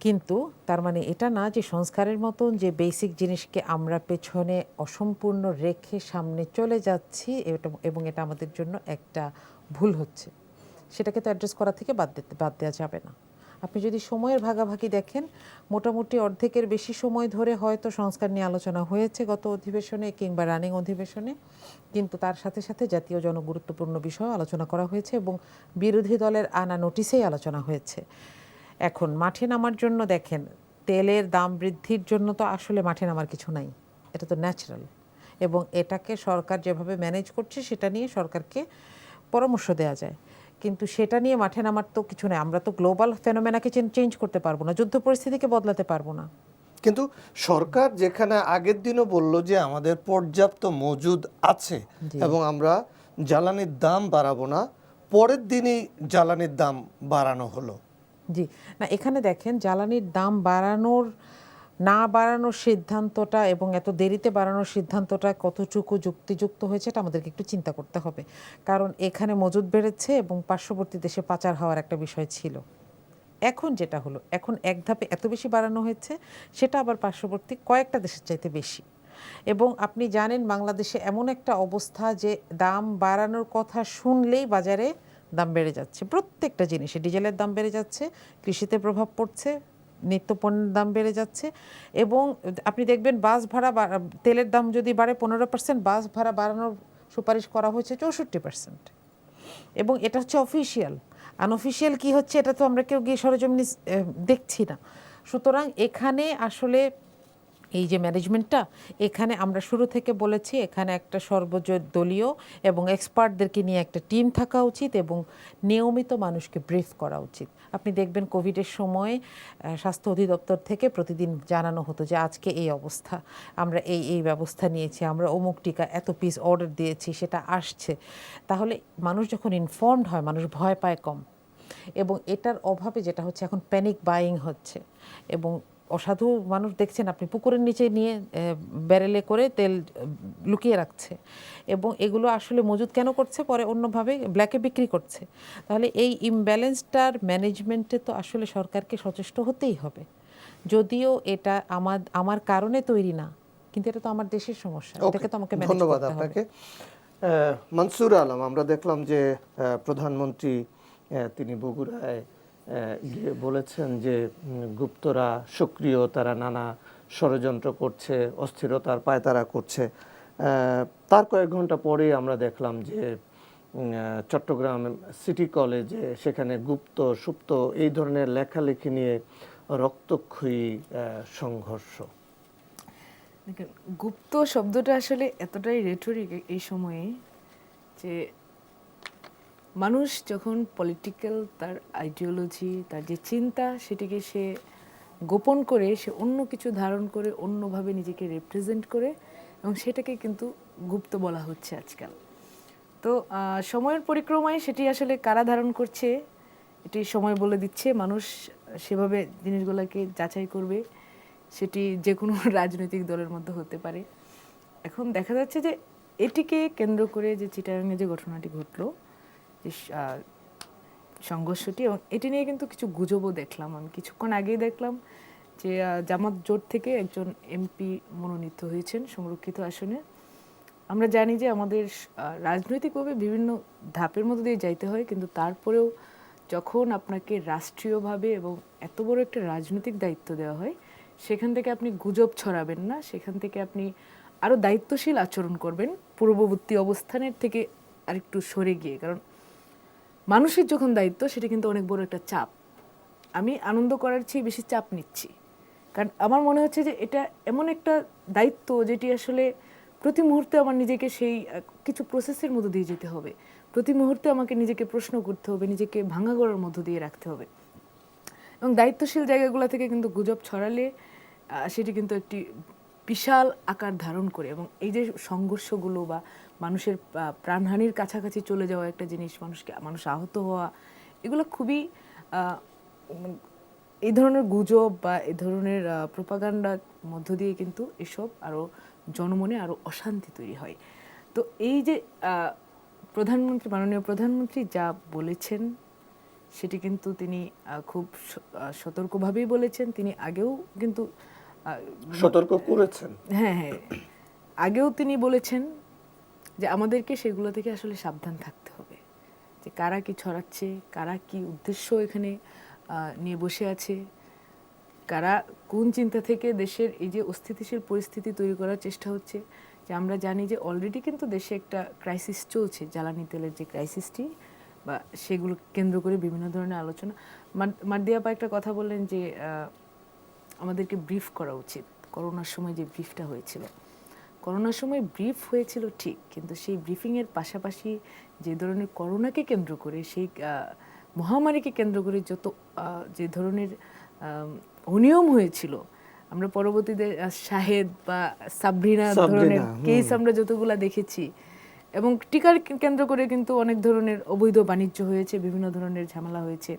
কিন্তু তার মানে এটা না যে সংস্কারের মতন যে বেসিক জিনিসকে আমরা পেছনে অসম্পূর্ণ রেখে সামনে চলে যাচ্ছি, এবং এটা আমাদের জন্য একটা ভুল হচ্ছে, সেটাকে তো অ্যাড্রেস করা থেকে বাদ দেওয়া যাবে না। আপনি যদি সময়ের ভাগাভাগি দেখেন, মোটামুটি অর্ধেকের বেশি সময় ধরে হয়তো সংস্কার নিয়ে আলোচনা হয়েছে গত অধিবেশনে কিংবা রানিং অধিবেশনে, কিন্তু তার সাথে সাথে জাতীয় জনগুরুত্বপূর্ণ বিষয় আলোচনা করা হয়েছে এবং বিরোধী দলের আনা নোটিশেই আলোচনা হয়েছে। এখন মাঠে নামার জন্য দেখেন, তেলের দাম বৃদ্ধির জন্য তো আসলে মাঠে নামার কিছু নাই, এটা তো ন্যাচারাল, এবং এটাকে সরকার যেভাবে ম্যানেজ করছে সেটা নিয়ে সরকারকে পরামর্শ দেওয়া যায়, কিন্তু সেটা নিয়ে মাঠে নামার তো কিছু নেই। আমরা তো গ্লোবাল ফেনোমেনাকে চেঞ্জ করতে পারবো না, যুদ্ধ পরিস্থিতিকে বদলাতে পারবো না। কিন্তু সরকার যেখানে আগের দিনও বলল যে আমাদের পর্যাপ্ত মজুদ আছে এবং আমরা জ্বালানির দাম বাড়াবো না, পরের দিনই জ্বালানির দাম বাড়ানো হলো। জি, না এখানে দেখেন জ্বালানির দাম না বাড়ানোর সিদ্ধান্তটা এবং এত দেরিতে বাড়ানোর সিদ্ধান্তটা কতটুকু যুক্তিযুক্ত হয়েছে এটা আমাদেরকে একটু চিন্তা করতে হবে, কারণ এখানে মজুদ বেড়েছে এবং পার্শ্ববর্তী দেশে পাচার হওয়ার একটা বিষয় ছিল। এখন যেটা হলো, এখন এক ধাপে এত বেশি বাড়ানো হয়েছে, সেটা আবার পার্শ্ববর্তী কয়েকটা দেশের চাইতে বেশি। এবং আপনি জানেন বাংলাদেশে এমন একটা অবস্থা যে দাম বাড়ানোর কথা শুনলেই বাজারে দাম বেড়ে যাচ্ছে, প্রত্যেকটা জিনিসে ডিজেলের দাম বেড়ে যাচ্ছে, কৃষিতে প্রভাব পড়ছে, নিত্যপণ্যের দাম বেড়ে যাচ্ছে। এবং আপনি দেখবেন বাস ভাড়া তেলের দাম যদি বাড়ে 15%, বাস ভাড়া বাড়ানোর সুপারিশ করা হয়েছে 64%। এবং এটা হচ্ছে অফিসিয়াল। আনঅফিসিয়াল কি হচ্ছে এটা তো আমরা কেউ গিয়ে সরেজমিনে দেখছি না। সুতরাং এখানে আসলে এই যে ম্যানেজমেন্টটা, এখানে আমরা শুরু থেকে বলেছি এখানে একটা সর্বদলীয় এবং এক্সপার্টদেরকে নিয়ে একটা টিম থাকা উচিত এবং নিয়মিত মানুষকে ব্রিফ করা উচিত। আপনি দেখবেন কোভিডের সময় স্বাস্থ্য অধিদপ্তর থেকে প্রতিদিন জানানো হতো যে আজকে এই অবস্থা, আমরা এই ব্যবস্থা নিয়েছি, আমরা অমুক টিকা এত পিস অর্ডার দিয়েছি, সেটা আসছে। তাহলে মানুষ যখন ইনফর্মড হয়, মানুষ ভয় পায় কম। এবং এটার অভাবে যেটা হচ্ছে এখন প্যানিক বাইং হচ্ছে, এবং অসাধু মানুষ দেখছেন আপনি পুকুরের নিচে নিয়ে ব্যারেলে করে তেল লুকিয়ে রাখছে, এবং এগুলো আসলে মজুদ কেন করছে, পরে অন্যভাবে ব্ল্যাকে বিক্রি করছে। তাহলে এই ইমব্যালেন্সটার ম্যানেজমেন্টে তো আসলে সরকারকে সচেষ্ট হতেই হবে। যদিও এটা আমার কারণে তৈরি না, কিন্তু এটা তো আমার দেশের সমস্যা, এটাকে তো আমাকে ম্যানেজ করতে হবে। ধন্যবাদ আপনাকে। মনসুর আলম, আমরা দেখলাম যে প্রধানমন্ত্রী তিনি বগুড়ায় গিয়ে বলেছেন যে গুপ্তরা সক্রিয়, তারা নানা ষড়যন্ত্র করছে, অস্থিরতার পায়তারা করছে। তার কয়েক ঘন্টা পরেই আমরা দেখলাম যে চট্টগ্রাম সিটি কলেজে সেখানে গুপ্ত সুপ্ত এই ধরনের লেখালেখি নিয়ে রক্তক্ষয়ী সংঘর্ষ। দেখেন, গুপ্ত শব্দটা আসলে এতটাই রেটরিক এই সময়ে যে মানুষ যখন পলিটিক্যাল তার আইডিওলজি, তার যে চিন্তা, সেটিকে সে গোপন করে, সে অন্য কিছু ধারণ করে, অন্যভাবে নিজেকে রিপ্রেজেন্ট করে, এবং সেটাকে কিন্তু গুপ্ত বলা হচ্ছে আজকাল। তো সময়ের পরিক্রমায় সেটি আসলে কারা ধারণ করছে এটি সময় বলে দিচ্ছে। মানুষ সেভাবে জিনিসগুলোকে যাচাই করবে, সেটি যে কোনো রাজনৈতিক দলের মধ্যে হতে পারে। এখন দেখা যাচ্ছে যে এটিকে কেন্দ্র করে যে চিটাগাংয়ে যে ঘটনাটি ঘটলো, যে সংঘর্ষটি, এবং এটি নিয়ে কিন্তু কিছু গুজবও দেখলাম। আমি কিছুক্ষণ আগেই দেখলাম যে জামাত জোট থেকে একজন এমপি মনোনীত হয়েছেন সংরক্ষিত আসনে। আমরা জানি যে আমাদের রাজনৈতিকভাবে বিভিন্ন ধাপের মধ্যে দিয়ে যাইতে হয়, কিন্তু তারপরেও যখন আপনাকে রাষ্ট্রীয়ভাবে এবং এত বড় একটা রাজনৈতিক দায়িত্ব দেওয়া হয়, সেখান থেকে আপনি গুজব ছড়াবেন না, সেখান থেকে আপনি আরও দায়িত্বশীল আচরণ করবেন পূর্ববর্তী অবস্থানের থেকে আরেকটু সরে গিয়ে। কারণ মানুষের যখন দায়িত্ব, সেটা কিন্তু অনেক বড় একটা চাপ। আমি আনন্দ করার চেয়ে বেশি চাপ নিচ্ছি, কারণ আমার মনে হচ্ছে যে এটা এমন একটা দায়িত্ব যেটি আসলে প্রতি মুহূর্তে আমার নিজেকে সেই কিছু প্রসেসের মধ্য দিয়ে যেতে হবে, প্রতি মুহূর্তে আমাকে নিজেকে প্রশ্ন করতে হবে, নিজেকে ভাঙা গড়ার মধ্য দিয়ে রাখতে হবে। এবং দায়িত্বশীল জায়গাগুলো থেকে কিন্তু গুজব ছড়ালে সেটি কিন্তু একটি বিশাল আকার ধারণ করে, এবং এই যে সংঘর্ষগুলো বা মানুষের প্রাণহানির কাছাকাছি চলে যাওয়া একটা জিনিস, মানুষ আহত হওয়া, এগুলো খুবই এই ধরনের গুজব বা এই ধরনের প্রোপাগান্ডার মধ্য দিয়ে কিন্তু এসব আরও জনমনে আরও অশান্তি তৈরি হয়। তো এই যে মাননীয় প্রধানমন্ত্রী যা বলেছেন, সেটি কিন্তু তিনি খুব সতর্কভাবেই বলেছেন। তিনি আগেও কিন্তু সতর্ক করেছেন। হ্যাঁ, আগেও তিনি বলেছেন যে আমাদেরকে সেগুলো থেকে আসলে সাবধান থাকতে হবে, যে কারা কি ছড়াচ্ছে, কারা কি উদ্দেশ্য এখানে নিয়ে বসে আছে, কারা কোন চিন্তা থেকে দেশের এই যে অস্থিতিশীল পরিস্থিতি তৈরি করার চেষ্টা হচ্ছে। যে আমরা জানি যে অলরেডি কিন্তু দেশে একটা ক্রাইসিস চলছে, জ্বালানি তেলের যে ক্রাইসিসটি, বা সেগুলো কেন্দ্র করে বিভিন্ন ধরনের আলোচনা। মার্দিয়া আপা একটা কথা বললেন যে আমাদেরকে ব্রিফ করা উচিত। করোনার সময় যে ব্রিফটা হয়েছিল, করোনার সময় ব্রিফ হয়েছিল ঠিক, কিন্তু সেই ব্রিফিংয়ের পাশাপাশি যে ধরনের করোনাকে কেন্দ্র করে, সেই মহামারীকে কেন্দ্র করে যত যে ধরনের অনিয়ম হয়েছিল, আমরা পরবর্তীতে শাহেদ বা সাবরিনা ধরনের কেস আমরা যতগুলা দেখেছি, এবং টিকার কেন্দ্র করে কিন্তু অনেক ধরনের অবৈধ বাণিজ্য হয়েছে, বিভিন্ন ধরনের ঝামেলা হয়েছে।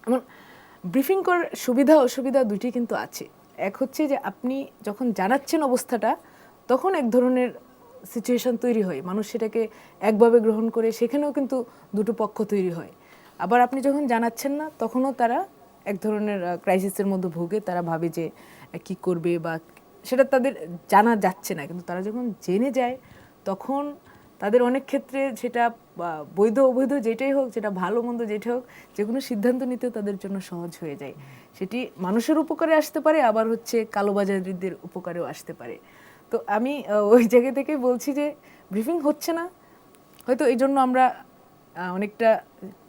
এমন ব্রিফিং করার সুবিধা অসুবিধা দুটি কিন্তু আছে। এক হচ্ছে যে আপনি যখন জানাচ্ছেন অবস্থাটা, তখন এক ধরনের সিচুয়েশন তৈরি হয়, মানুষ সেটাকে একভাবে গ্রহণ করে, সেখানেও কিন্তু দুটো পক্ষ তৈরি হয়। আবার আপনি যখন জানাচ্ছেন না, তখনও তারা এক ধরনের ক্রাইসিসের মধ্যে ভোগে, তারা ভাবে যে কি করবে, বা সেটা তাদের জানা যাচ্ছে না। কিন্তু তারা যখন জেনে যায়, তখন তাদের অনেক ক্ষেত্রে সেটা বৈধ অবৈধ যেটাই হোক, যেটা ভালো মন্দ যেটা হোক, যে কোনো সিদ্ধান্ত নিতেও তাদের জন্য সহজ হয়ে যায়। সেটি মানুষের উপকারে আসতে পারে, আবার হচ্ছে কালোবাজারিদের উপকারেও আসতে পারে। তো আমি ওই জায়গা থেকে বলছি যে ব্রিফিং হচ্ছে না, হয়তো এই জন্য আমরা অনেকটা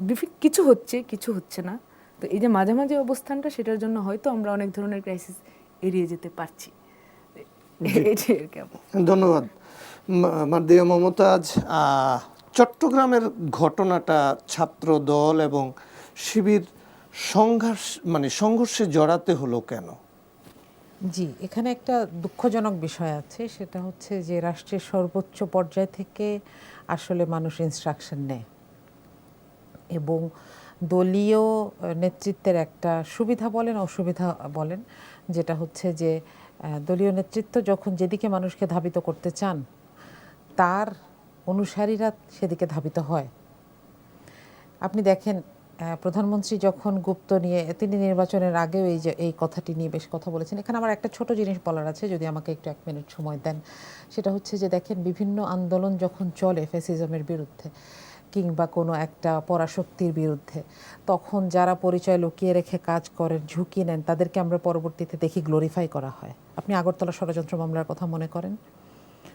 ব্রিফিং কিছু হচ্ছে, কিছু হচ্ছে না। তো এই যে মাঝামাঝি অবস্থানটা, সেটার জন্য হয়তো আমরা অনেক ধরনের ক্রাইসিস এড়িয়ে যেতে পারছি। এটাই আর কি। ধন্যবাদ মার্দিয়া মমতাজ। চট্টগ্রামের ঘটনাটা ছাত্র দল এবং শিবির সংঘর্ষে জড়াতে হলো কেন? জি, এখানে একটা দুঃখজনক বিষয় আছে, সেটা হচ্ছে যে রাষ্ট্রের সর্বোচ্চ পর্যায় থেকে আসলে মানুষ ইনস্ট্রাকশন নেয়, এবং দলীয় নেতৃত্বের একটা সুবিধা বলেন অসুবিধা বলেন, যেটা হচ্ছে যে দলীয় নেতৃত্ব যখন যেদিকে মানুষকে ধাবিত করতে চান, তার অনুসারীরা সেদিকে ধাবিত হয়। আপনি দেখেন প্রধানমন্ত্রী যখন গুপ্ত নিয়ে, তিনি নির্বাচনের আগেও এই কথাটি নিয়ে বেশ কথা বলেছেন। এখানে আমার একটা ছোট জিনিস বলার আছে, যদি আমাকে একটু 1 মিনিট সময় দেন। সেটা হচ্ছে যে দেখেন, বিভিন্ন আন্দোলন যখন চলে ফ্যাসিজমের বিরুদ্ধে কিংবা কোনো একটা পরাশক্তির বিরুদ্ধে, তখন যারা পরিচয় লুকিয়ে রেখে কাজ করেন, ঝুঁকি নেন, তাদেরকে আমরা পরবর্তীতে দেখি গ্লোরিফাই করা হয়। আপনি আগরতলা ষড়যন্ত্র মামলার কথা মনে করেন,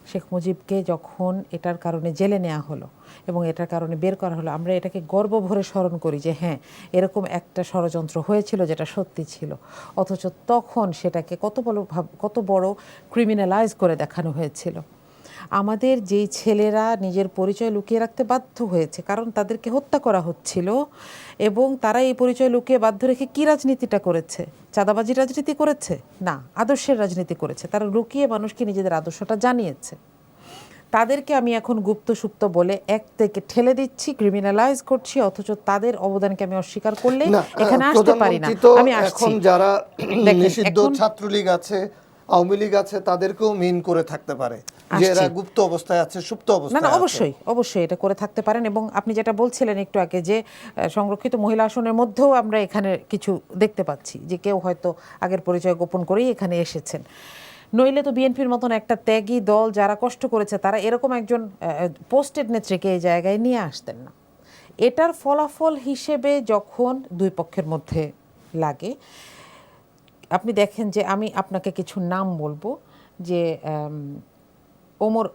শেখ মুজিবকে যখন এটার কারণে জেলে নেওয়া হলো এবং এটার কারণে বের করা হলো, আমরা এটাকে গর্ব ভরে স্মরণ করি যে হ্যাঁ, এরকম একটা ষড়যন্ত্র হয়েছিল যেটা সত্যি ছিল। অথচ তখন সেটাকে কত বড় ক্রিমিনালাইজ করে দেখানো হয়েছিল। আমাদের যেই ছেলেরা নিজের পরিচয় লুকিয়ে রাখতে বাধ্য হয়েছে, কারণ তাদেরকে হত্যা করা হচ্ছিল, এবং তারা এই পরিচয় লুকিয়ে বাধ্য রেখে কী রাজনীতিটা করেছে? চাঁদাবাজির রাজনীতি করেছে না, আদর্শের রাজনীতি করেছে। তারা লুকিয়ে মানুষকে নিজেদের আদর্শটা জানিয়েছে। তাদেরকে আমি এখন গুপ্ত সুপ্ত বলে এক থেকে ঠেলে দিচ্ছি, ক্রিমিনালাইজ করছি, অথচ তাদের অবদানকে আমি অস্বীকার করলে এখানে আসতে পারি না। আমি আসছি, যারা নিষিদ্ধ ছাত্রলীগ আছে, আওয়ামী লীগ আছে, তাদেরকেও মিন করে থাকতে পারে যে এরা গুপ্ত অবস্থায় আছে, সুপ্ত অবস্থায় আছে। না, অবশ্যই এটা করে থাকতে পারেন। এবং আপনি যেটা বলছিলেন একটু আগে, যে সংরক্ষিত মহিলা আসনের মধ্যেও আমরা এখানে কিছু দেখতে পাচ্ছি, যে কেউ হয়তো আগের পরিচয় গোপন করেই এখানে এসেছেন। নইলে তো বিএনপির মতন একটা ত্যাগী দল যারা কষ্ট করেছে, তারা এরকম একজন পোস্টেড নেত্রীকে এই জায়গায় নিয়ে আসতেন না। এটার ফলাফল হিসেবে যখন দুই পক্ষের মধ্যে লাগে, আপনি দেখেন যে আমি আপনাকে কিছু নাম বলবো, যে ওমর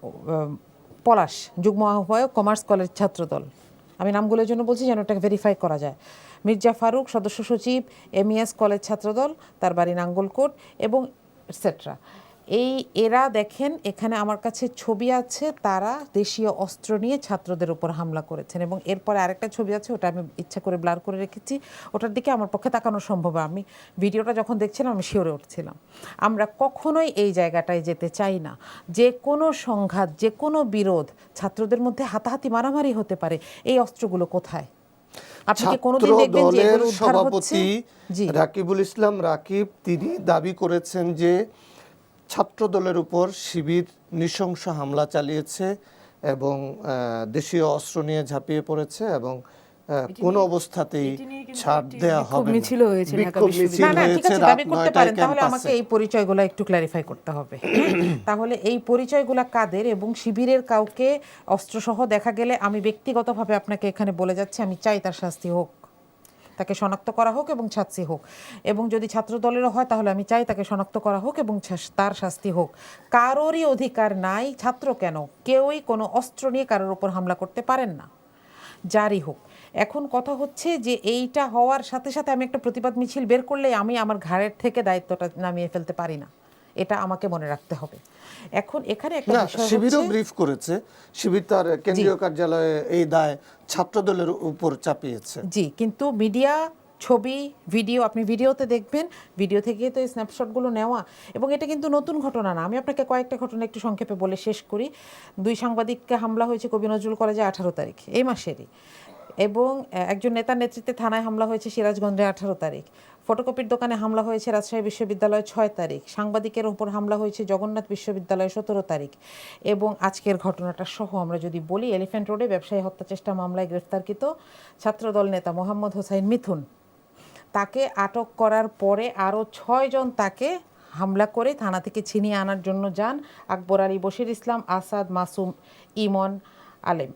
পলাশ, যুগ্ম আহ্বায়ক, কমার্স কলেজ ছাত্রদল। আমি নামগুলোর জন্য বলছি যেন ওটাকে ভেরিফাই করা যায়। মির্জা ফারুক, সদস্য সচিব, এমইএস কলেজ ছাত্রদল, তার বাড়ি নাঙ্গলকোট, এবং এটসেট্রা। এরা দেখেন, এখানে আমার কাছে ছবি আছে, তারা দেশীয় অস্ত্র নিয়ে ছাত্রদের উপর হামলা করেছেন। এবং এরপরে আরেকটা ছবি আছে, ওটা আমি ইচ্ছা করে ব্লার করে রেখেছি, ওটার দিকে আমার পক্ষে তাকানো সম্ভব। আমি ভিডিওটা যখন দেখছিলাম আমি শিওরে উঠছিলাম। আমরা কখনোই এই জায়গাটায় যেতে চাই না। যে কোনো সংঘাত, যে কোনো বিরোধ, ছাত্রদের মধ্যে হাতাহাতি মারামারি হতে পারে, এই অস্ত্রগুলো কোথায়? আপনি কি কোনোদিন দেখবেন যে এগুলো উদ্ধার হচ্ছে? জি, রাকিবুল ইসলাম রাকিব, তিনি দাবি করেছেন যে ছাত্র দলের উপর শিবির নৃশংস হামলা চালিয়েছে এবং দেশীয় অস্ত্র নিয়ে ঝাঁপিয়ে পড়েছে, এবং কোন অবস্থাতেই ছাড় দেয়া হবে না। মিছিল হয়েছে ঢাকা বিশ্ববিদ্যালয়ে। না, ঠিক আছে, দাবি করতে পারেন। তাহলে আমাকে এই পরিচয়গুলো একটু ক্ল্যারিফাই করতে হবে। তাহলে এই পরিচয়গুলো কাদের? এবং শিবিরের কাউকে অস্ত্রসহ দেখা গেলে আমি ব্যক্তিগতভাবে আপনাকে এখানে বলে যাচ্ছি, আমি চাই তার শাস্তি হোক। তাকে শনাক্ত করা হোক এবং শাস্তি হোক, এবং যদি ছাত্র দলেরও হয় তাহলে আমি চাই তাকে শনাক্ত করা হোক এবং তার শাস্তি হোক। কারোরই অধিকার নাই, ছাত্র কেন, কেউই কোনো অস্ত্র নিয়ে কারোর উপর হামলা করতে পারেন না, যারই হোক। এখন কথা হচ্ছে যে এইটা হওয়ার সাথে সাথে আমি একটা প্রতিবাদ মিছিল বের করলে আমি আমার ঘাড়ের থেকে দায়িত্বটা নামিয়ে ফেলতে পারি না, এটা আমাকে মনে রাখতে হবে। এখন এখানে একটা না, বিষয় শিবিরও হচ্ছে, ব্রিফ করেছে, শিবির তার কেন্দ্রীয় কার্যালয়ে এই দায় ছাত্রদলের উপর চাপিয়েছে। জি, কিন্তু মিডিয়া, ছবি, ভিডিও, আপনি ভিডিওতে দেখবেন, ভিডিও থেকে তো এই স্ন্যাপশটগুলো নেওয়া, এবং এটা কিন্তু নতুন ঘটনা না। আমি আপনাকে কয়েকটা ঘটনা একটু সংক্ষেপে বলে শেষ করি। 2 সাংবাদিককে হামলা হয়েছে কবি নজরুল কলেজে 18 তারিখ এই মাসেরই, এবং একজন নেতার নেতৃত্বে থানায় হামলা হয়েছে সিরাজগঞ্জে 18 তারিখ, ফটোকপির দোকানে হামলা হয়েছে রাজশাহী বিশ্ববিদ্যালয়ে 6 তারিখ, সাংবাদিকের উপর হামলা হয়েছে জগন্নাথ বিশ্ববিদ্যালয়ে 17 তারিখ, এবং আজকের ঘটনাটা সহ আমরা যদি বলি, এলিফ্যান্ট রোডে ব্যবসায়ী হত্যা চেষ্টা মামলায় গ্রেফতারকৃত ছাত্রদল নেতা মোহাম্মদ হোসাইন মিথুন, তাকে আটক করার পরে আরও 6 জন তাকে হামলা করে থানা থেকে ছিনিয়ে আনার জন্য যান। আকবর আলী, বশির ইসলাম, আসাদ, মাসুম, ইমন, আলেম,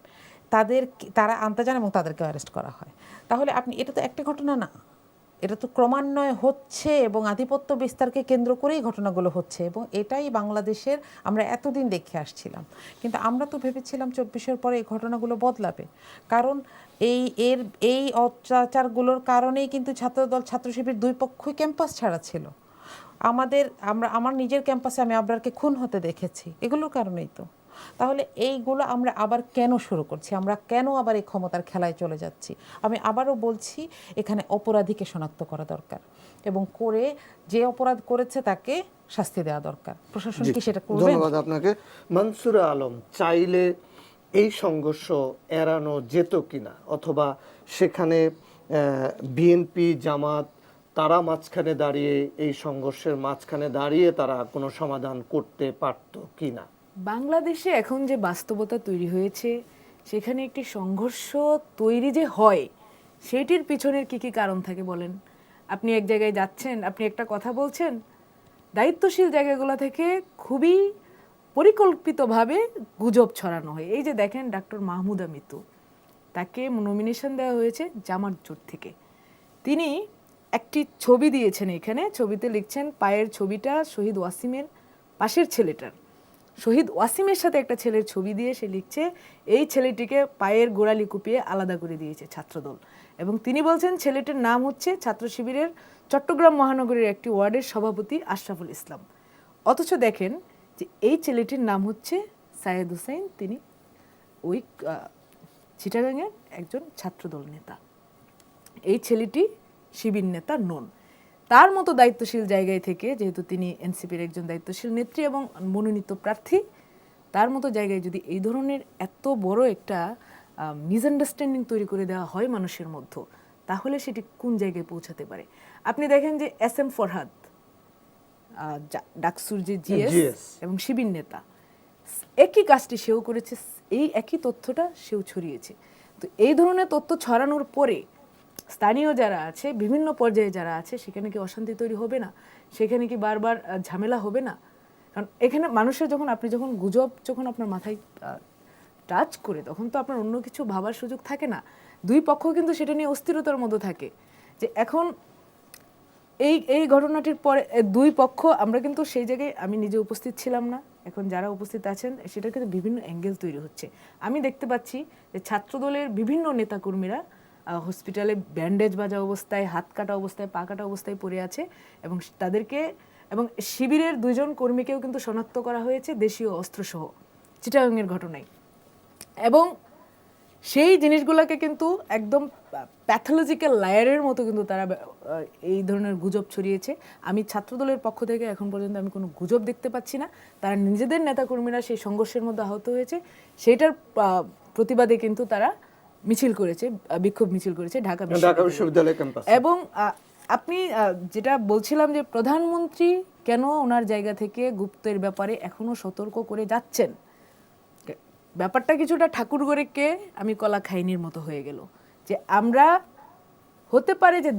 তারা আনতে যান এবং তাদেরকে অ্যারেস্ট করা হয়। তাহলে আপনি, এটা তো একটা ঘটনা না, এটা তো ক্রমান্বয়ে হচ্ছে এবং আধিপত্য বিস্তারকে কেন্দ্র করেই ঘটনাগুলো হচ্ছে, এবং এটাই বাংলাদেশের আমরা এতদিন দেখে আসছিলাম। কিন্তু আমরা তো ভেবেছিলাম 24-এর পরে এই ঘটনাগুলো বদলাবে, কারণ এই অত্যাচারগুলোর কারণেই কিন্তু ছাত্রদল, ছাত্র শিবির দুই পক্ষই ক্যাম্পাস ছাড়া ছিল। আমার নিজের ক্যাম্পাসে আমি আবরারকে খুন হতে দেখেছি, এগুলোর কারণেই তো। তাহলে এইগুলো আমরা আবার কেন শুরু করছি, আমরা কেন আবার এই ক্ষমতার খেলায় চলে যাচ্ছি? আমি আবারও বলছি, এখানে অপরাধীকে শনাক্ত করা দরকার, এবং করে যে অপরাধ করেছে তাকে শাস্তি দেওয়া দরকার। প্রশাসন কি সেটা করবে? ধন্যবাদ আপনাকে। মনসুরা আলম, চাইলে এই সংঘর্ষ এড়ানো যেত কিনা, অথবা সেখানে বিএনপি, জামাত তারা মাঝখানে দাঁড়িয়ে, এই সংঘর্ষের মাঝখানে দাঁড়িয়ে তারা কোনো সমাধান করতে পারতো কিনা? বাংলাদেশে এখন যে বাস্তবতা তৈরি হয়েছে, সেখানে একটি সংঘর্ষ তৈরি যে হয়, সেটির পিছনের কি কি কারণ থাকে বলেন? আপনি এক জায়গায় যাচ্ছেন, আপনি একটা কথা বলছেন, দায়িত্বশীল জায়গাগুলো থেকে খুবই পরিকল্পিতভাবে গুজব ছড়ানো হয়। এই যে দেখেন, ডক্টর মাহমুদা মিতু, তাকে নমিনেশন দেওয়া হয়েছে জামাত জোট থেকে। তিনি একটি ছবি দিয়েছেন, এখানে ছবিতে লিখছেন, পায়ের ছবিটা শহীদ ওয়াসিমের পাশের ছেলেটার, শহীদ ওয়াসিমের সাথে একটা ছেলের ছবি দিয়ে সে লিখছে, এই ছেলেটিকে পায়ের গোড়ালি কুপিয়ে আলাদা করে দিয়েছে ছাত্রদল। এবং তিনি বলছেন ছেলেটির নাম হচ্ছে ছাত্র শিবিরের চট্টগ্রাম মহানগরীর একটি ওয়ার্ডের সভাপতি আশরাফুল ইসলাম। অথচ দেখেন যে এই ছেলেটির নাম হচ্ছে সায়েদ হোসেন, তিনি ওই চিটাগাংয়ের একজন ছাত্রদল নেতা। এই ছেলেটি শিবির নেতা নন। তার মতো দায়িত্বশীল জায়গায় থেকে, যেহেতু তিনি এনসিপির একজন দায়িত্বশীল নেত্রী এবং মনোনীত প্রার্থী, তার মতো জায়গায় যদি এই ধরনের এত বড় একটা মিসআন্ডারস্ট্যান্ডিং তৈরি করে দেওয়া হয় মানুষের মধ্যে, তাহলে সেটি কোন জায়গায় পৌঁছাতে পারে? আপনি দেখেন যে এস এম ফরহাদ, ডাকসুর যে জিএস এবং শিবির নেতা, একই কাজটি সেও করেছে, এই একই তথ্যটা সেও ছড়িয়েছে। তো এই ধরনের তথ্য ছড়ানোর পরে স্থানীয় যারা আছে, বিভিন্ন পর্যায়ে যারা আছে, সেখানে কি অশান্তি তৈরি হবে না? সেখানে কি বারবার ঝামেলা হবে না? কারণ এখানে মানুষের আপনি যখন গুজব যখন আপনার মাথায় টাচ করে, তখন তো আপনার অন্য কিছু ভাবার সুযোগ থাকে না। দুই পক্ষ কিন্তু সেটা নিয়ে অস্থিরতার মধ্যে থাকে যে এখন এই ঘটনাটির পরে দুই পক্ষ, আমরা কিন্তু সেই জায়গায় আমি নিজে উপস্থিত ছিলাম না, এখন যারা উপস্থিত আছেন সেটা কিন্তু বিভিন্ন অ্যাঙ্গেল তৈরি হচ্ছে। আমি দেখতে পাচ্ছি যে ছাত্রদলের বিভিন্ন নেতাকর্মীরা হসপিটালে ব্যান্ডেজ বাজা অবস্থায়, হাত কাটা অবস্থায়, পা কাটা অবস্থায় পড়ে আছে, এবং তাদেরকে, এবং শিবিরের 2 জন কর্মীকেও কিন্তু শনাক্ত করা হয়েছে দেশীয় অস্ত্রসহ চিটাগাংয়ের ঘটনায়। এবং সেই জিনিসগুলোকে কিন্তু একদম প্যাথোলজিক্যাল লায়ারের মতো কিন্তু তারা এই ধরনের গুজব ছড়িয়েছে। আমি ছাত্রদলের পক্ষ থেকে এখন পর্যন্ত আমি কোনো গুজব দেখতে পাচ্ছি না। তারা নিজেদের নেতাকর্মীরা সেই সংঘর্ষের মধ্যে আহত হয়েছে, সেইটার প্রতিবাদে কিন্তু তারা মিছিল করেছে, বিক্ষোভ মিছিল করেছে ঢাকা বিশ্ববিদ্যালয় ক্যাম্পাসে। এবং আপনি যেটা বলছিলাম যে প্রধানমন্ত্রী কেন ওনার জায়গা থেকে গুপ্তের ব্যাপারে এখনো সতর্ক করে যাচ্ছেন, ব্যাপারটা কিছুটা ঠাকুরগড়েকে আমি কলা খাইনির মতো হয়ে গেল। যে আমরা হতে পারে যে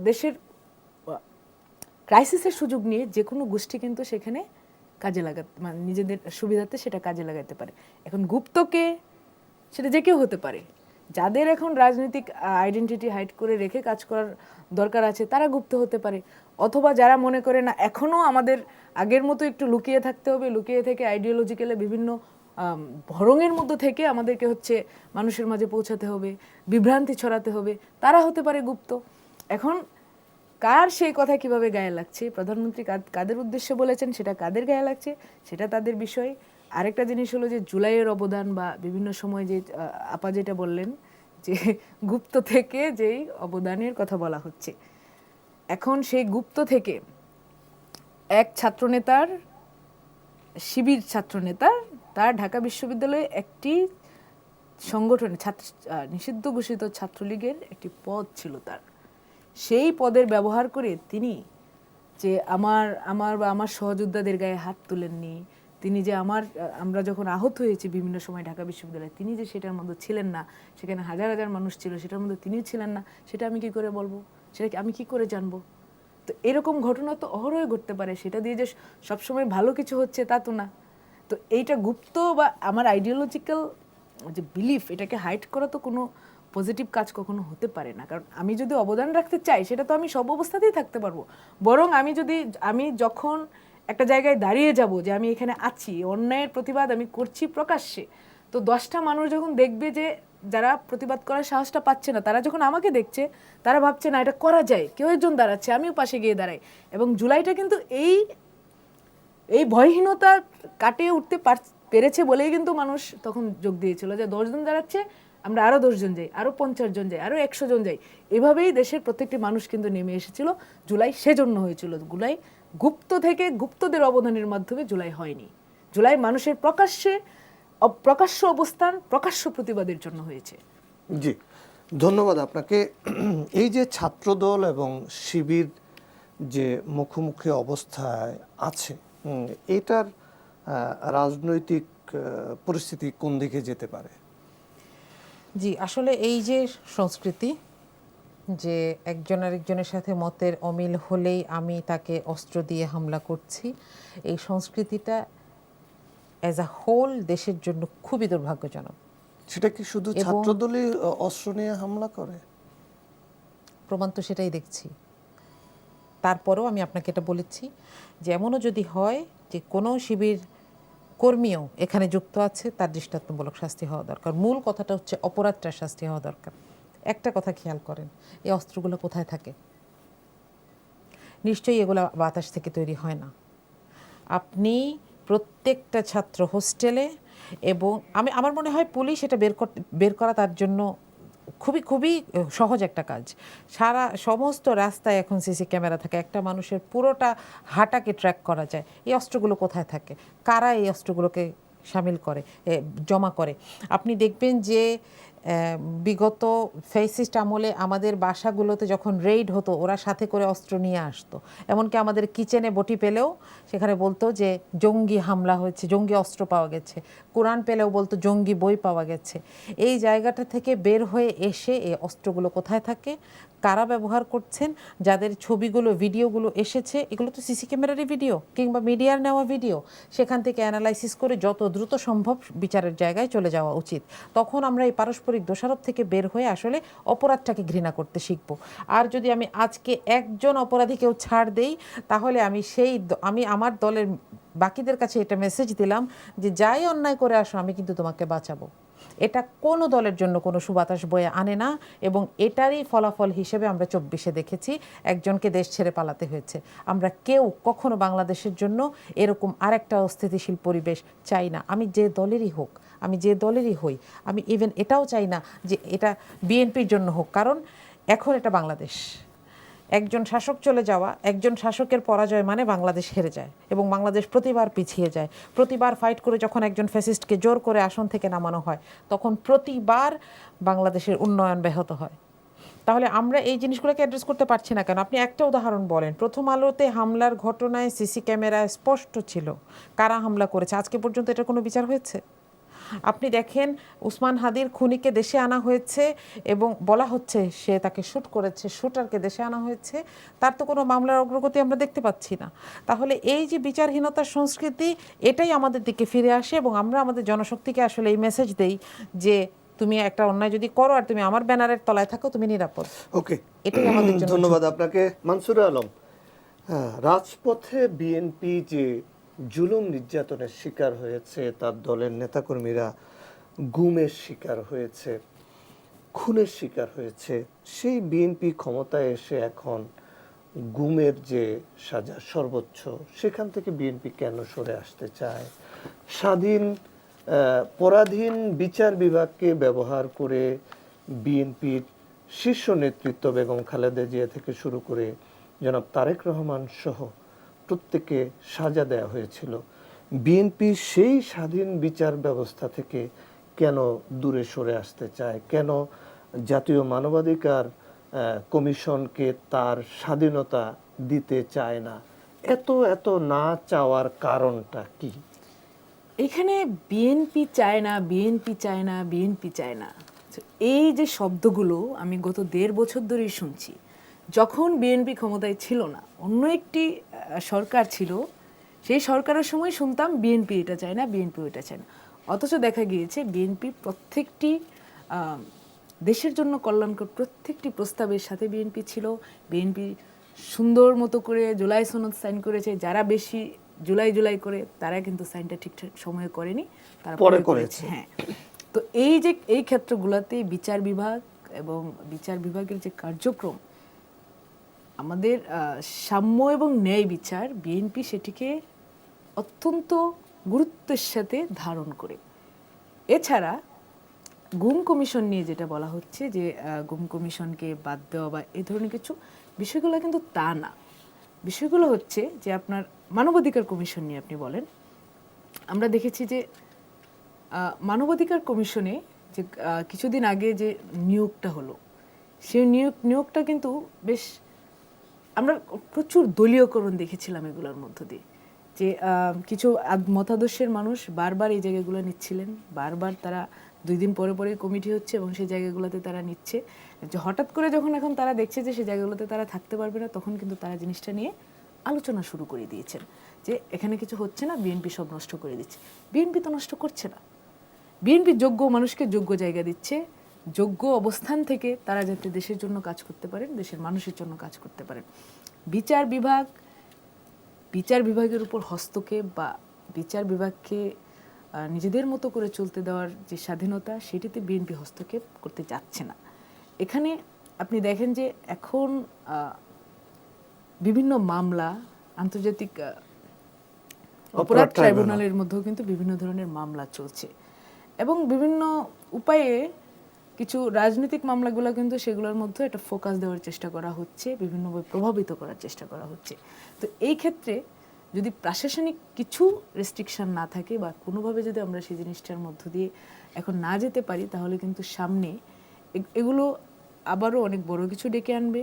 দেশের ক্রাইসিসের সুযোগ নিয়ে যে কোনো গোষ্ঠী কিন্তু সেখানে কাজে লাগাতে, মানে নিজেদের সুবিধাতে সেটা কাজে লাগাতে পারে। এখন গুপ্তকে, সেটা যে কেউ হতে পারে, যাদের এখন রাজনৈতিক আইডেন্টিটি হাইড করে রেখে কাজ করার দরকার আছে তারা গুপ্ত হতে পারে, অথবা যারা মনে করে না এখনও আমাদের আগের মতো একটু লুকিয়ে থাকতে হবে, লুকিয়ে থেকে আইডিওলজিক্যালি বিভিন্ন ভরঙের মধ্যে থেকে আমাদেরকে হচ্ছে মানুষের মাঝে পৌঁছাতে হবে, বিভ্রান্তি ছড়াতে হবে, তারা হতে পারে গুপ্ত। এখন কার সেই কথা কিভাবে গায়ে লাগছে, প্রধানমন্ত্রী কাদের উদ্দেশ্যে বলেছেন, সেটা কাদের গায়ে লাগছে সেটা তাদের বিষয়। আরেকটা জিনিস হলো যে জুলাইয়ের অবদান বা বিভিন্ন সময় যে আপা যেটা বললেন যে গুপ্ত থেকে যেই অবদানের কথা বলা হচ্ছে, এখন সেই গুপ্ত থেকে এক ছাত্রনেতার, শিবির ছাত্রনেতার, তার ঢাকা বিশ্ববিদ্যালয়ে একটি সংগঠনে নিষিদ্ধ ঘোষিত ছাত্রলীগের একটি পদ ছিল তার, সেই পদের ব্যবহার করে তিনি যে আমার সহযোদ্ধাদের গায়ে হাত তুলেননি, তিনি যে আমরা যখন আহত হয়েছি বিভিন্ন সময় ঢাকা বিশ্ববিদ্যালয়ে, তিনি যে সেটার মধ্যে ছিলেন না, সেখানে হাজার হাজার মানুষ ছিল, সেটার মধ্যে তিনিও ছিলেন না, সেটা আমি কি করে বলবো, সেটা আমি কি করে জানবো? তো এরকম ঘটনা তো অহরই ঘটতে পারে, সেটা দিয়ে যে সবসময় ভালো কিছু হচ্ছে তা তো না। তো এইটা গুপ্ত বা আমার আইডিওলজিক্যাল যে বিলিফ, এটাকে হাইড করা তো কোনো পজিটিভ কাজ কখনো হতে পারে না। কারণ আমি যদি অবদান রাখতে চাই সেটা তো আমি সব অবস্থাতেই থাকতে পারবো, বরং আমি যখন একটা জায়গায় দাঁড়িয়ে যাব যে আমি এখানে আছি, অন্যায়ের প্রতিবাদ আমি করছি প্রকাশ্যে, তো 10টা মানুষ যখন দেখবে যে যারা প্রতিবাদ করার সাহসটা পাচ্ছে না, তারা যখন আমাকে দেখছে, তারা ভাবছে না এটা করা যায়, কেউ একজন দাঁড়াচ্ছে, আমিও পাশে গিয়ে দাঁড়াই। এবং জুলাইটা কিন্তু এই ভয়হীনতা কাটিয়ে উঠতে পেরেছে বলেই কিন্তু মানুষ তখন যোগ দিয়েছিল যে 10 জন দাঁড়াচ্ছে, আমরা আরও 10 জন যাই, আরও 50 জন যাই, আরও 100 জন যাই। এভাবেই দেশের প্রত্যেকটি মানুষ কিন্তু নেমে এসেছিল। জুলাই সেজন্য হয়েছিল, জুলাই গুপ্ত থেকে গুপ্তদের অবদানের মাধ্যমে জুলাই হয়নি। জুলাই মানুষের প্রকাশ্য অবস্থান, প্রকাশ্য প্রতিবাদের জন্য হয়েছে। জি, ধন্যবাদ আপনাকে। এই যে ছাত্রদল এবং শিবির যে মুখোমুখি অবস্থায় আছে, এটার রাজনৈতিক পরিস্থিতি কোন দিকে যেতে পারে? জি, আসলে এই যে সংস্কৃতি যে একজন আরেকজনের সাথে মতের অমিল হলেই আমি তাকে অস্ত্র দিয়ে হামলা করছি, এই সংস্কৃতিটা অ্যাজ আ হোল দেশের জন্য খুবই দুর্ভাগ্যজনক। সেটা কি শুধু ছাত্রদলই অস্ত্র নিয়ে হামলা করে? প্রমাণ তো সেটাই দেখছি। তারপরেও আমি আপনাকে এটা বলেছি যে এমনও যদি হয় যে কোনো শিবির কর্মীও এখানে যুক্ত আছে, তার দৃষ্টান্তমূলক শাস্তি হওয়া দরকার। মূল কথাটা হচ্ছে অপরাধটার শাস্তি হওয়া দরকার। একটা কথা খেয়াল করেন, এই অস্ত্রগুলো কোথায় থাকে? নিশ্চয়ই এগুলো বাতাস থেকে তৈরি হয় না। আপনি প্রত্যেকটা ছাত্র হোস্টেলে, এবং আমার মনে হয় পুলিশ এটা বের করা তার জন্য খুবই খুবই সহজ একটা কাজ। সমস্ত রাস্তায় এখন সিসি ক্যামেরা থাকে, একটা মানুষের পুরোটা হাঁটাকে ট্র্যাক করা যায়। এই অস্ত্রগুলো কোথায় থাকে, কারা এই অস্ত্রগুলোকে সামিল করে, জমা করে? আপনি দেখবেন যে বিগত ফ্যাসিস্ট আমলে আমাদের বাসাগুলোতে যখন রেইড হতো, ওরা সাথে করে অস্ত্র নিয়ে আসতো। এমনকি আমাদের কিচেনে বটি পেলেও সেখানে বলতো যে জঙ্গি হামলা হয়েছে, জঙ্গি অস্ত্র পাওয়া গেছে। কোরআন পেলেও বলতো জঙ্গি বই পাওয়া গেছে। এই জায়গাটা থেকে বের হয়ে এসে এই অস্ত্রগুলো কোথায় থাকে, কারা ব্যবহার করছেন, যাদের ছবিগুলো ভিডিওগুলো এসেছে, এগুলো তো সিসি ক্যামেরারই ভিডিও কিংবা মিডিয়ার নেওয়া ভিডিও, সেখান থেকে অ্যানালাইসিস করে যত দ্রুত সম্ভব বিচারের জায়গায় চলে যাওয়া উচিত। তখন আমরা এই পারস্পরিক দোষারোপ থেকে বের হয়ে আসলে অপরাধটাকে ঘৃণা করতে শিখব। আর যদি আমি আজকে একজন অপরাধীকেও ছাড় দেই, তাহলে আমি আমার দলের বাকিদের কাছে এটা মেসেজ দিলাম যে যাই অন্যায় করে আসো, আমি কিন্তু তোমাকে বাঁচাবো। এটা কোনো দলের জন্য কোনো সুবাতাস বয়ে আনে না, এবং এটারই ফলাফল হিসেবে আমরা 24-এ দেখেছি একজনকে দেশ ছেড়ে পালাতে হয়েছে। আমরা কেউ কখনো বাংলাদেশের জন্য এরকম আরেকটা অস্থিতিশীল পরিবেশ চাই না। আমি যে দলেরই হোক, আমি যে দলেরই হই, আমি ইভেন এটাও চাই না যে এটা বিএনপির জন্য হোক, কারণ এখন এটা বাংলাদেশ। একজন শাসক চলে যাওয়া, একজন শাসকের পরাজয় মানে বাংলাদেশ হেরে যায় এবং বাংলাদেশ প্রতিবার পিছিয়ে যায়। প্রতিবার ফাইট করে যখন একজন ফ্যাসিস্টকে জোর করে আসন থেকে নামানো হয়, তখন প্রতিবার বাংলাদেশের উন্নয়ন ব্যাহত হয়। তাহলে আমরা এই জিনিসগুলোকে অ্যাড্রেস করতে পারছি না কেন? আপনি একটা উদাহরণ বলেন। প্রথম আলোতে হামলার ঘটনায় সিসি ক্যামেরায় স্পষ্ট ছিল কারা হামলা করেছে। আজকে পর্যন্ত এটার কোনো বিচার হয়েছে? আপনি দেখেন উসমান হাদির খুনিকে দেশে আনা হয়েছে এবং বলা হচ্ছে সে তাকে শ্যুট করেছে, শ্যুটারকে দেশে আনা হয়েছে, তার তো কোনো মামলার অগ্রগতি আমরা দেখতে পাচ্ছি না। তাহলে এই যে বিচারহীনতার সংস্কৃতি, এটাই আমাদের দিকে ফিরে আসে এবং আমরা আমাদের জনশক্তিকে আসলে এই মেসেজ দেই যে তুমি একটা অন্যায় যদি করো আর তুমি আমার ব্যানারের তলায় থাকো, তুমি নিরাপদ। ওকে, এটাই আমাদের জন্য ধন্যবাদ আপনাকে মানসুর আলম। হ্যাঁ, রাজপথে বিএনপি যে জুলুম নির্যাতনের শিকার হয়েছে, তার দলের নেতাকর্মীরা গুমের শিকার হয়েছে, খুনের শিকার হয়েছে, সেই বিএনপি ক্ষমতায় এসে এখন গুমের যে সাজা সর্বোচ্চ, সেখান থেকে বিএনপি কেন সরে আসতে চায়? স্বাধীন পরাধীন বিচার বিভাগকে ব্যবহার করে বিএনপির শীর্ষ নেতৃত্ব বেগম খালেদা জিয়া থেকে শুরু করে জনাব তারেক রহমান সহ প্রত্যেকে সাজা দেওয়া হয়েছিল। বিএনপি সেই স্বাধীন বিচার ব্যবস্থা থেকে কেন দূরে সরে আসতে চায়? কেন জাতীয় মানবাধিকার কমিশনকে তার স্বাধীনতা দিতে চায় না? এত না চাওয়ার কারণটা কি? এখানে বিএনপি চায় না, বিএনপি চায় না, বিএনপি চায় না, এই যে শব্দগুলো আমি গত 1.5 বছর ধরেই শুনছি। যখন বিএনপি ক্ষমতায় ছিল না, অন্য একটি সরকার ছিল, সেই সরকারের সময় শুনতাম বিএনপি এটা চায় না, বিএনপি ওইটা চায় না। অথচ দেখা গিয়েছে বিএনপি প্রত্যেকটি দেশের জন্য কল্যাণকর প্রত্যেকটি প্রস্তাবের সাথে বিএনপি ছিল। বিএনপি সুন্দর মতো করে জুলাই সনদ সাইন করেছে। যারা বেশি জুলাই করে তারা কিন্তু সাইনটা ঠিকঠাক সময়ে করেনি, তারা পরে করেছে। হ্যাঁ, তো এই যে এই ক্ষেত্রগুলোতে বিচার বিভাগ এবং বিচার বিভাগের যে কার্যক্রম, আমাদের সাম্য এবং ন্যায় বিচার, বিএনপি সেটিকে অত্যন্ত গুরুত্বের সাথে ধারণ করে। এছাড়া গুম কমিশন নিয়ে যেটা বলা হচ্ছে যে গুম কমিশনকে বাদ দেওয়া বা এই ধরনের কিছু বিষয়গুলো কিন্তু তা না। বিষয়গুলো হচ্ছে যে আপনার মানবাধিকার কমিশন নিয়ে আপনি বলেন, আমরা দেখেছি যে মানবাধিকার কমিশনে যে কিছুদিন আগে যে নিয়োগটা হলো, সেই নিয়োগটা কিন্তু বেশ, আমরা প্রচুর দলীয়করণ দেখেছিলাম এগুলোর মধ্য দিয়ে। যে কিছু মতাদর্শের মানুষ বারবার এই জায়গাগুলো নিচ্ছিলেন, বারবার তারা 2 দিন পরে পরে কমিটি হচ্ছে এবং সেই জায়গাগুলোতে তারা নিচ্ছে। যে হঠাৎ করে যখন এখন তারা দেখছে যে সেই জায়গাগুলোতে তারা থাকতে পারবে না, তখন কিন্তু তারা জিনিসটা নিয়ে আলোচনা শুরু করে দিয়েছেন যে এখানে কিছু হচ্ছে না, বিএনপি সব নষ্ট করে দিচ্ছে। বিএনপি তো নষ্ট করছে না, বিএনপি যোগ্য মানুষকে যোগ্য জায়গা দিচ্ছে, যোগ্য অবস্থান থেকে তারা যাতে দেশের জন্য কাজ করতে পারেন, দেশের মানুষের জন্য কাজ করতে পারেন। বিচার বিভাগের উপর হস্তক্ষেপ বা বিচার বিভাগকে নিজেদের মতো করে চলতে দেওয়ার যে স্বাধীনতা, সেটিতে বিএনপি হস্তক্ষেপ করতে যাচ্ছে না। এখানে আপনি দেখেন যে এখন বিভিন্ন মামলা আন্তর্জাতিক অপরাধ ট্রাইব্যুনালের মধ্যেও কিন্তু বিভিন্ন ধরনের মামলা চলছে এবং বিভিন্ন উপায়ে কিছু রাজনৈতিক মামলাগুলো কিন্তু সেগুলোর মধ্যে একটা ফোকাস দেওয়ার চেষ্টা করা হচ্ছে, বিভিন্নভাবে প্রভাবিত করার চেষ্টা করা হচ্ছে। তো এই ক্ষেত্রে যদি প্রশাসনিক কিছু রেস্ট্রিকশন না থাকে বা কোনোভাবে যদি আমরা সেই জিনিসটার মধ্য দিয়ে এখন না যেতে পারি, তাহলে কিন্তু সামনে এগুলো আবারও অনেক বড় কিছু ডেকে আনবে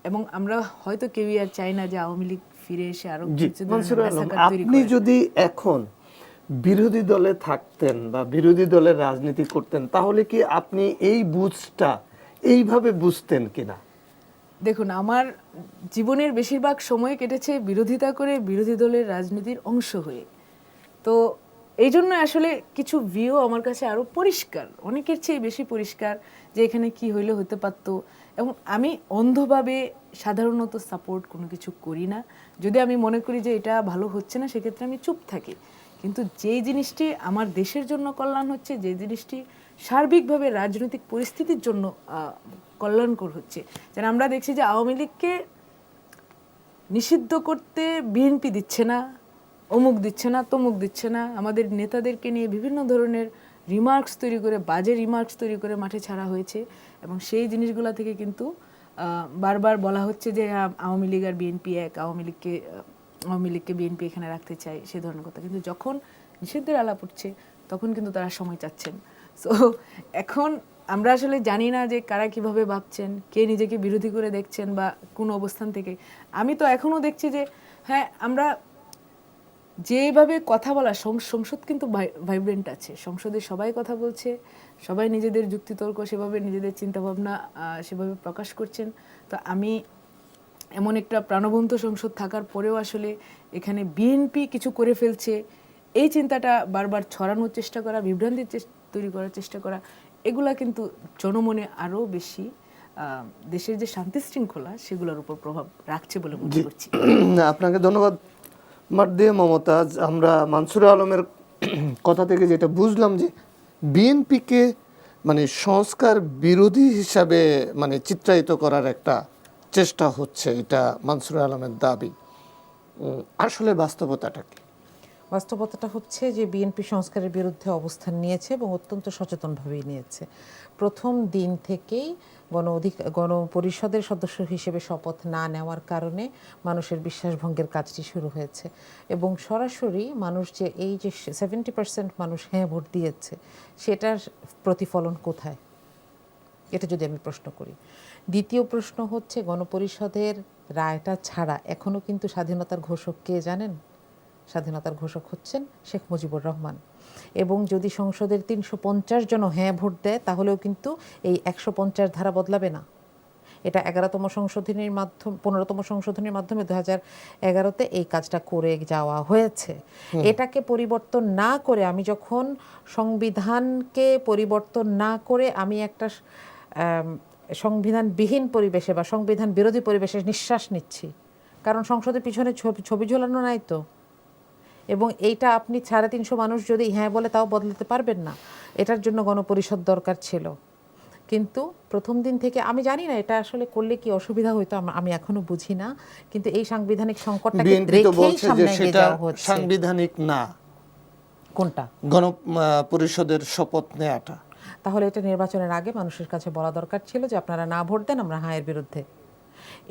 এবং আমরা হয়তো কেউই আর চাই না যে আওয়ামী লীগ ফিরে এসে আরো কিছু আপনি যদি এখন বিরোধী দলে থাকতেন বা বিরোধী দলের রাজনীতি করতেন, তাহলে কি আপনি এই বুঝটা এইভাবে বুঝতেন কিনা? দেখুন, আমার জীবনের বেশিরভাগ সময় কেটেছে বিরোধিতা করে, বিরোধী দলের রাজনীতির অংশ হয়ে। তো এই জন্য আসলে কিছু ভিউ আমার কাছে আরো পরিষ্কার, অনেকের চেয়ে বেশি পরিষ্কার যে এখানে কি হইলে হতে পারত। এবং আমি অন্ধভাবে সাধারণত সাপোর্ট কোনো কিছু করি না। যদি আমি মনে করি যে এটা ভালো হচ্ছে না, সেক্ষেত্রে আমি চুপ থাকি। কিন্তু যেই জিনিসটি আমার দেশের জন্য কল্যাণ হচ্ছে, যে জিনিসটি সার্বিকভাবে রাজনৈতিক পরিস্থিতির জন্য কল্যাণকর হচ্ছে, যেন আমরা দেখছি যে আওয়ামী লীগকে নিষিদ্ধ করতে বিএনপি দিচ্ছে না, অমুক দিচ্ছে না, তমুক দিচ্ছে না, আমাদের নেতাদেরকে নিয়ে বিভিন্ন ধরনের রিমার্কস তৈরি করে, বাজে রিমার্কস তৈরি করে মাঠে ছাড়া হয়েছে এবং সেই জিনিসগুলো থেকে কিন্তু বারবার বলা হচ্ছে যে আওয়ামী লীগ আর বিএনপি এক, আওয়ামী লীগকে বিএনপি এখানে রাখতে চায়, সে ধরনের কথা। কিন্তু যখন নিষিদ্ধের আলাপ উঠছে, তখন কিন্তু তারা সময় চাচ্ছেন। সো এখন আমরা আসলে জানি না যে কারা কিভাবে ভাবছেন, কে নিজেকে বিরোধী করে দেখছেন বা কোন অবস্থান থেকে। আমি তো এখনো দেখছি যে হ্যাঁ, আমরা যেভাবে কথা বলা, সংসদ কিন্তু ভাইব্রেন্ট আছে, সংসদে সবাই কথা বলছে, সবাই নিজেদের যুক্তিতর্ক সেভাবে, নিজেদের চিন্তাভাবনা সেভাবে প্রকাশ করছেন। তো আমি এমন একটা প্রাণবন্ত সংসদ থাকার পরেও আসলে এখানে বিএনপি কিছু করে ফেলছে, এই চিন্তাটা বারবার ছড়ানোর চেষ্টা করা, বিভ্রান্তির তৈরি করার চেষ্টা করা, এগুলা কিন্তু জনমনে আরও বেশি দেশের যে শান্তি শৃঙ্খলা সেগুলোর উপর প্রভাব রাখছে বলে মনে করছি। আপনাকে ধন্যবাদ মার্দিয়া মমতাজ। আমরা মানসুর আলমের কথা থেকে যেটা বুঝলাম যে বিএনপিকে মানে সংস্কার বিরোধী হিসাবে মানে চিত্রায়িত করার একটা চেষ্টা হচ্ছে, এটা মানসুর আলমের দাবি। আসলে বাস্তবতাটা কি? বাস্তবতাটা হচ্ছে যে বিএনপি সংস্কারের বিরুদ্ধে অবস্থান নিয়েছে এবং অত্যন্ত সচেতনভাবেই নিয়েছে। প্রথম দিন থেকেই গণপরিষদের সদস্য হিসেবে শপথ না নেওয়ার কারণে মানুষের বিশ্বাসভঙ্গের কাজটি শুরু হয়েছে এবং সরাসরি মানুষ যে এই যে 70% মানুষ হ্যাঁ ভোট দিয়েছে সেটার প্রতিফলন কোথায়, এটা যদি আমি প্রশ্ন করি। দ্বিতীয় প্রশ্ন হচ্ছে গণপরিষদের রায়টা ছাড়া এখনও কিন্তু স্বাধীনতার ঘোষক কে জানেন? স্বাধীনতার ঘোষক হচ্ছেন শেখ মুজিবুর রহমান। এবং যদি সংসদের 350 জন হ্যাঁ ভোট দেয় তাহলেও কিন্তু এই 150 ধারা বদলাবে না। এটা 11তম সংশোধনীর মাধ্যমে 15তম সংশোধনীর মাধ্যমে 2011-তে এই কাজটা করে যাওয়া হয়েছে। এটাকে পরিবর্তন না করে আমি যখন সংবিধানকে পরিবর্তন না করে আমি একটা সংবিধানবিহীন পরিবেশে বা সংবিধান বিরোধী পরিবেশে নিঃশ্বাস নিচ্ছি, কারণ সংসদের পিছনে ছবি ঝোলানো নাই তো। এবং এইটা আপনি 350 মানুষ যদি হ্যাঁ বলে তাও বদলাতে পারবেন না। এটার জন্য গণপরিষদ দরকার ছিল। কিন্তু প্রথম দিন থেকে আমি জানি না এটা আসলে করলে কি অসুবিধা হইতো, আমি এখনো বুঝি না। কিন্তু এই সাংবিধানিক সংকটটাকে বিএনপি তো রেখেই বলছে যে সামনে এগিয়ে সেটা যাওয়া হচ্ছে। সাংবিধানিক না। কোনটা? গণপরিষদের শপথ নেওয়াটা। তাহলে এটা নির্বাচনের আগে মানুষের কাছে বলা দরকার ছিল যে আপনারা না ভোট দেন, আমরা হ্যাঁ এর বিরুদ্ধে।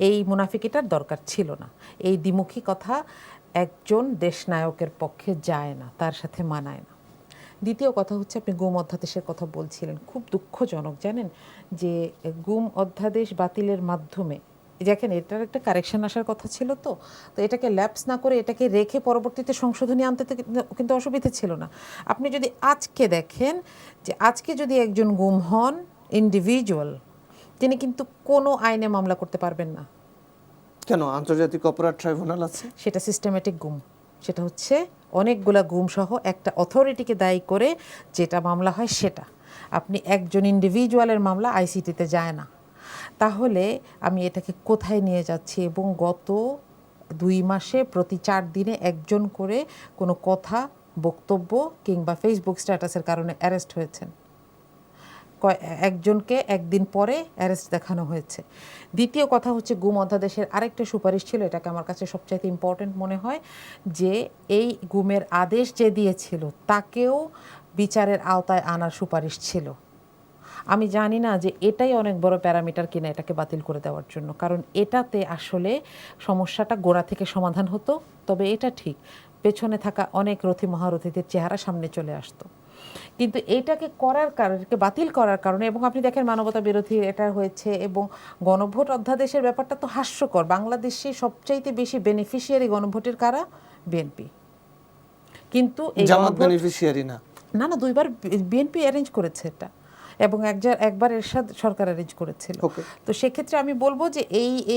এই মুনাফিকিটার দরকার ছিল না। এই দ্বিমুখী কথা একজন দেশনায়কের পক্ষে যায় না, তার সাথে মানায় না। দ্বিতীয় কথা হচ্ছে আপনি গুম অধ্যাদেশের কথা বলছিলেন, খুব দুঃখজনক জানেন যে গুম অধ্যাদেশ বাতিলের মাধ্যমে দেখেন এটার একটা কারেকশন আসার কথা ছিল, তো এটাকে ল্যাপস না করে এটাকে রেখে পরবর্তীতে সংশোধনী আনতে তো কিন্তু অসুবিধা ছিল না। আপনি যদি আজকে দেখেন যে আজকে যদি একজন গুম হন ইন্ডিভিজুয়াল, তিনি কিন্তু কোনো আইনে মামলা করতে পারবেন না। কেন? আন্তর্জাতিক অপরাধ ট্রাইব্যুনাল আছে। সেটা সিস্টেমেটিক গুম, সেটা হচ্ছে অনেকগুলা গুম সহ একটা অথরিটিকে দায়ী করে যেটা মামলা হয় সেটা। আপনি একজন ইন্ডিভিজুয়ালের মামলা আইসিটিতে যায় না। তাহলে আমি এটাকে কোথায় নিয়ে যাচ্ছি? এবং গত 2 মাসে প্রতি 4 দিনে একজন করে কোনো কথা, বক্তব্য কিংবা ফেসবুক স্ট্যাটাসের কারণে অ্যারেস্ট হয়েছেন। একজনকে একদিন পরে অ্যারেস্ট দেখানো হয়েছে। দ্বিতীয় কথা হচ্ছে গুম অধ্যাদেশের আরেকটা সুপারিশ ছিল, এটাকে আমার কাছে সবচাইতে ইম্পর্টেন্ট মনে হয়, যে এই গুমের আদেশ যে দিয়েছিল তাকেও বিচারের আওতায় আনার সুপারিশ ছিল। আমি জানি না যে এটাই অনেক বড় প্যারামিটার কিনা এটাকে বাতিল করে দেওয়ার জন্য, কারণ এটাতে আসলে সমস্যাটা গোড়া থেকে সমাধান হতো। তবে এটা ঠিক পেছনে থাকা অনেক রথী মহারথীদের চেহারা সামনে চলে আসতো। কিন্তু এটাকে করার কারণে, বাতিল করার কারণে, এবং আপনি দেখেন মানবতা বিরোধী এটা হয়েছে। এবং গণভোট অধ্যাদেশের ব্যাপারটা তো হাস্যকর। বাংলাদেশে সবচাইতে বেশি বেনিফিশিয়ারি গণভোটের কারা? বিএনপি। কিন্তু এই জামাত বেনিফিশিয়ারি না। না, 2বার বিএনপি অ্যারেঞ্জ করেছে এটা, এবং একবার এরশাদ সরকার অ্যারেঞ্জ করেছিল। তো সেক্ষেত্রে আমি বলবো যে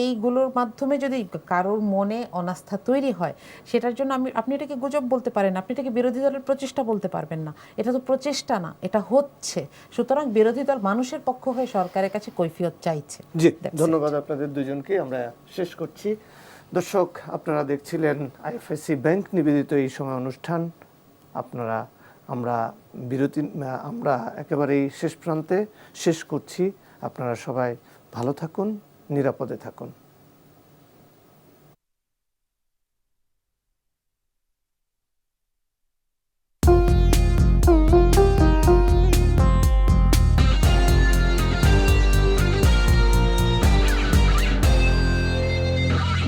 এইগুলোর মাধ্যমে যদি কারোর মনে অনাস্থা তৈরি হয়, সেটার জন্য আপনি এটাকে গুজব বলতে পারেন, আপনি এটাকে বিরোধী দলের প্রচেষ্টা বলতে পারবেন না। এটা তো প্রচেষ্টা না, এটা হচ্ছে। সুতরাং বিরোধী দল মানুষের পক্ষ হয়ে সরকারের কাছে কৈফিয়ত চাইছে। জি, ধন্যবাদ আপনাদের দুজনকে। আমরা শেষ করছি। দর্শক, আপনারা দেখছিলেন আইএফএসসি ব্যাংক নিবেদিত এই সময় অনুষ্ঠান। আমরা একেবারেই শেষ প্রান্তে শেষ করছি। আপনারা সবাই ভালো থাকুন, নিরাপদে থাকুন।